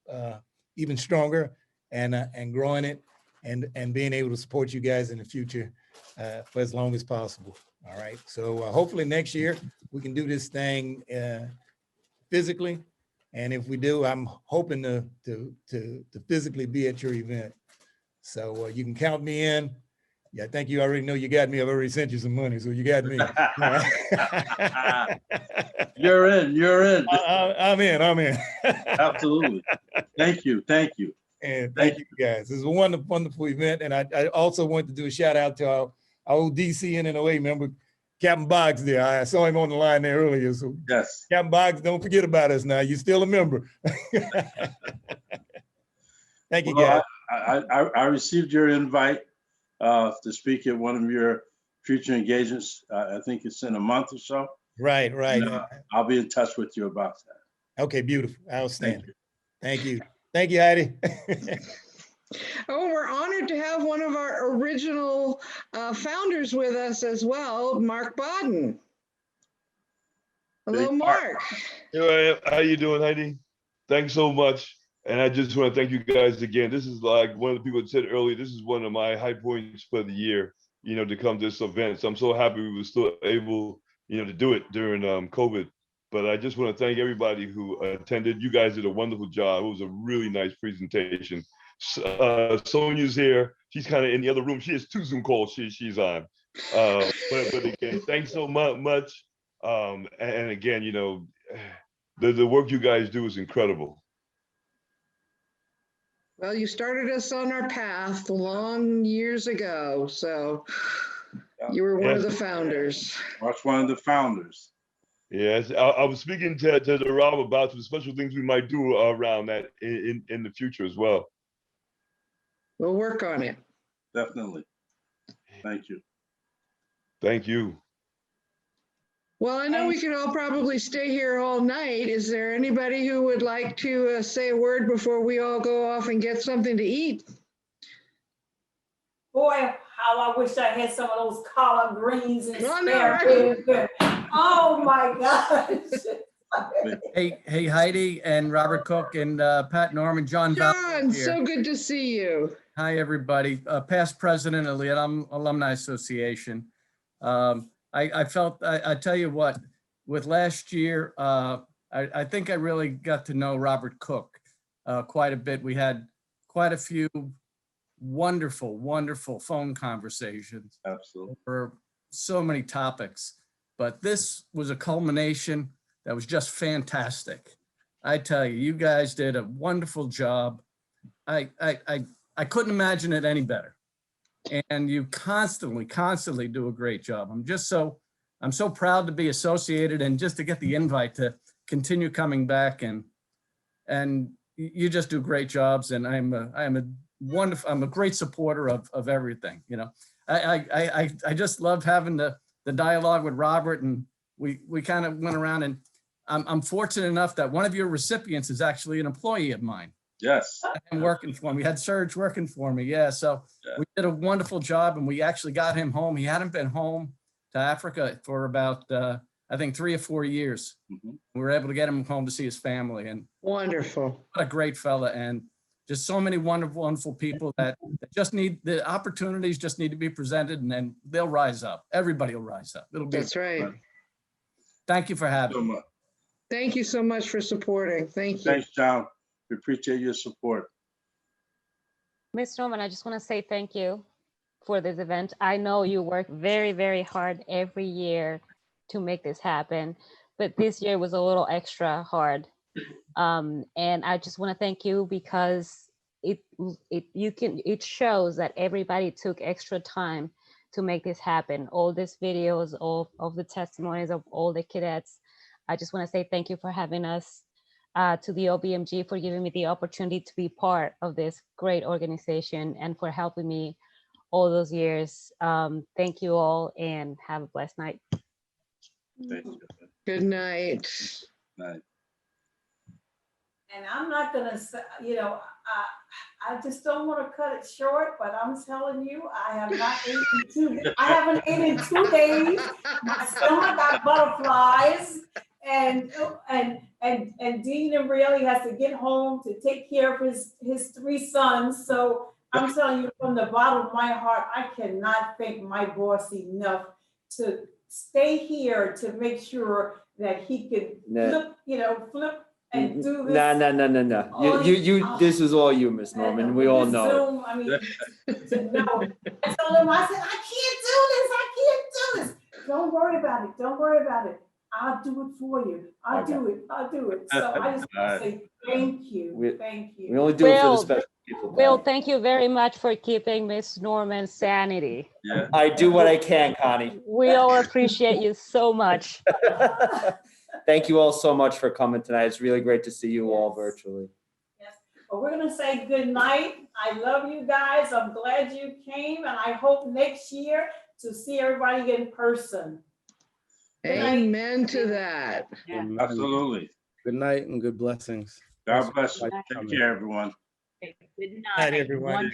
even stronger and growing it and being able to support you guys in the future for as long as possible. All right. So hopefully next year we can do this thing physically. And if we do, I'm hoping to physically be at your event. So you can count me in. Yeah, I think you already know you got me. I've already sent you some money, so you got me. You're in. You're in. I'm in. Absolutely. Thank you. Thank you. And thank you guys. This is a wonderful, wonderful event. And I also want to do a shout out to our old DC NNOA member, Captain Boggs there. I saw him on the line there earlier. So yes, Captain Boggs, don't forget about us now. You're still a member. Thank you, guys. I received your invite to speak at one of your future engagements. I think it's in a month or so. Right. And, I'll be in touch with you about that. Okay, beautiful. Outstanding. Thank you. Thank you, Heidi. Oh, we're honored to have one of our original founders with us as well, Mark Bodden. Hello, Mark. Hey, how you doing, Heidi? Thanks so much. And I just want to thank you guys again. This is like one of the people that said earlier, this is one of my high points for the year, to come to this event. So I'm so happy we were still able, to do it during COVID. But I just want to thank everybody who attended. You guys did a wonderful job. It was a really nice presentation. Sonia's here. She's kind of in the other room. She has 2 Zoom calls she's on. But again, thanks so much. And again, the work you guys do is incredible. Well, you started us on our path long years ago, so you were one of the founders. Mark's one of the founders. Yes, I was speaking to Rob about the special things we might do around that in the future as well. We'll work on it. Definitely. Thank you. Thank you. Well, I know we could all probably stay here all night. Is there anybody who would like to say a word before we all go off and get something to eat? Boy, how I wish I had some of those collard greens and spare. Oh my gosh. Hey, Heidi and Robert Cook and Pat Norman, John. John, so good to see you. Hi, everybody. Past president of the Alumni Association. I felt, I tell you what, with last year, I think I really got to know Robert Cook quite a bit. We had quite a few wonderful phone conversations. Absolutely. For so many topics, but this was a culmination that was just fantastic. I tell you, you guys did a wonderful job. I couldn't imagine it any better. And you constantly do a great job. I'm so proud to be associated and just to get the invite to continue coming back, and you just do great jobs. And I'm a great supporter of everything. I just love having the dialogue with Robert, and we kind of went around, and I'm fortunate enough that one of your recipients is actually an employee of mine. Yes. I'm working for him. We had Serge working for me. Yeah. So we did a wonderful job, and we actually got him home. He hadn't been home to Africa for about, I think 3 or 4 years. Mm-hmm. We were able to get him home to see his family, and wonderful. What a great fella. And just so many wonderful people that just need the opportunities, just need to be presented, and then they'll rise up. Everybody will rise up. That's right. Thank you for having me. Thank you so much for supporting. Thank you. Thanks, John. We appreciate your support. Ms. Norman, I just want to say thank you for this event. I know you work very hard every year to make this happen, but this year was a little extra hard. And I just want to thank you because it shows that everybody took extra time to make this happen. All these videos, all of the testimonies of all the cadets. I just want to say thank you for having us, to the OBMG, for giving me the opportunity to be part of this great organization and for helping me all those years. Thank you all, and have a blessed night. Thank you. Good night. Night. And I'm not gonna say, I just don't want to cut it short, but I'm telling you, I have not eaten I haven't eaten in 2 days. My stomach got butterflies, and Dean really has to get home to take care of his 3 sons. So I'm telling you from the bottom of my heart, I cannot thank my boss enough to stay here to make sure that he could flip and do this. No. You. This is all you, Miss Norman. We all know it. Zoom, I mean, no. I told him, I said, I can't do this. Don't worry about it. Don't worry about it. I'll do it for you. I'll do it. So I just want to say thank you. Thank you. We only do it for the special people. Will, thank you very much for keeping Miss Norman's sanity. Yeah. I do what I can, Connie. We all appreciate you so much. Thank you all so much for coming tonight. It's really great to see you all virtually. Yes. Well, we're going to say good night. I love you guys. I'm glad you came, and I hope next year to see everybody in person. Amen to that. Yeah. Absolutely. Good night and good blessings. God bless you. Take care, everyone. Good night, everyone.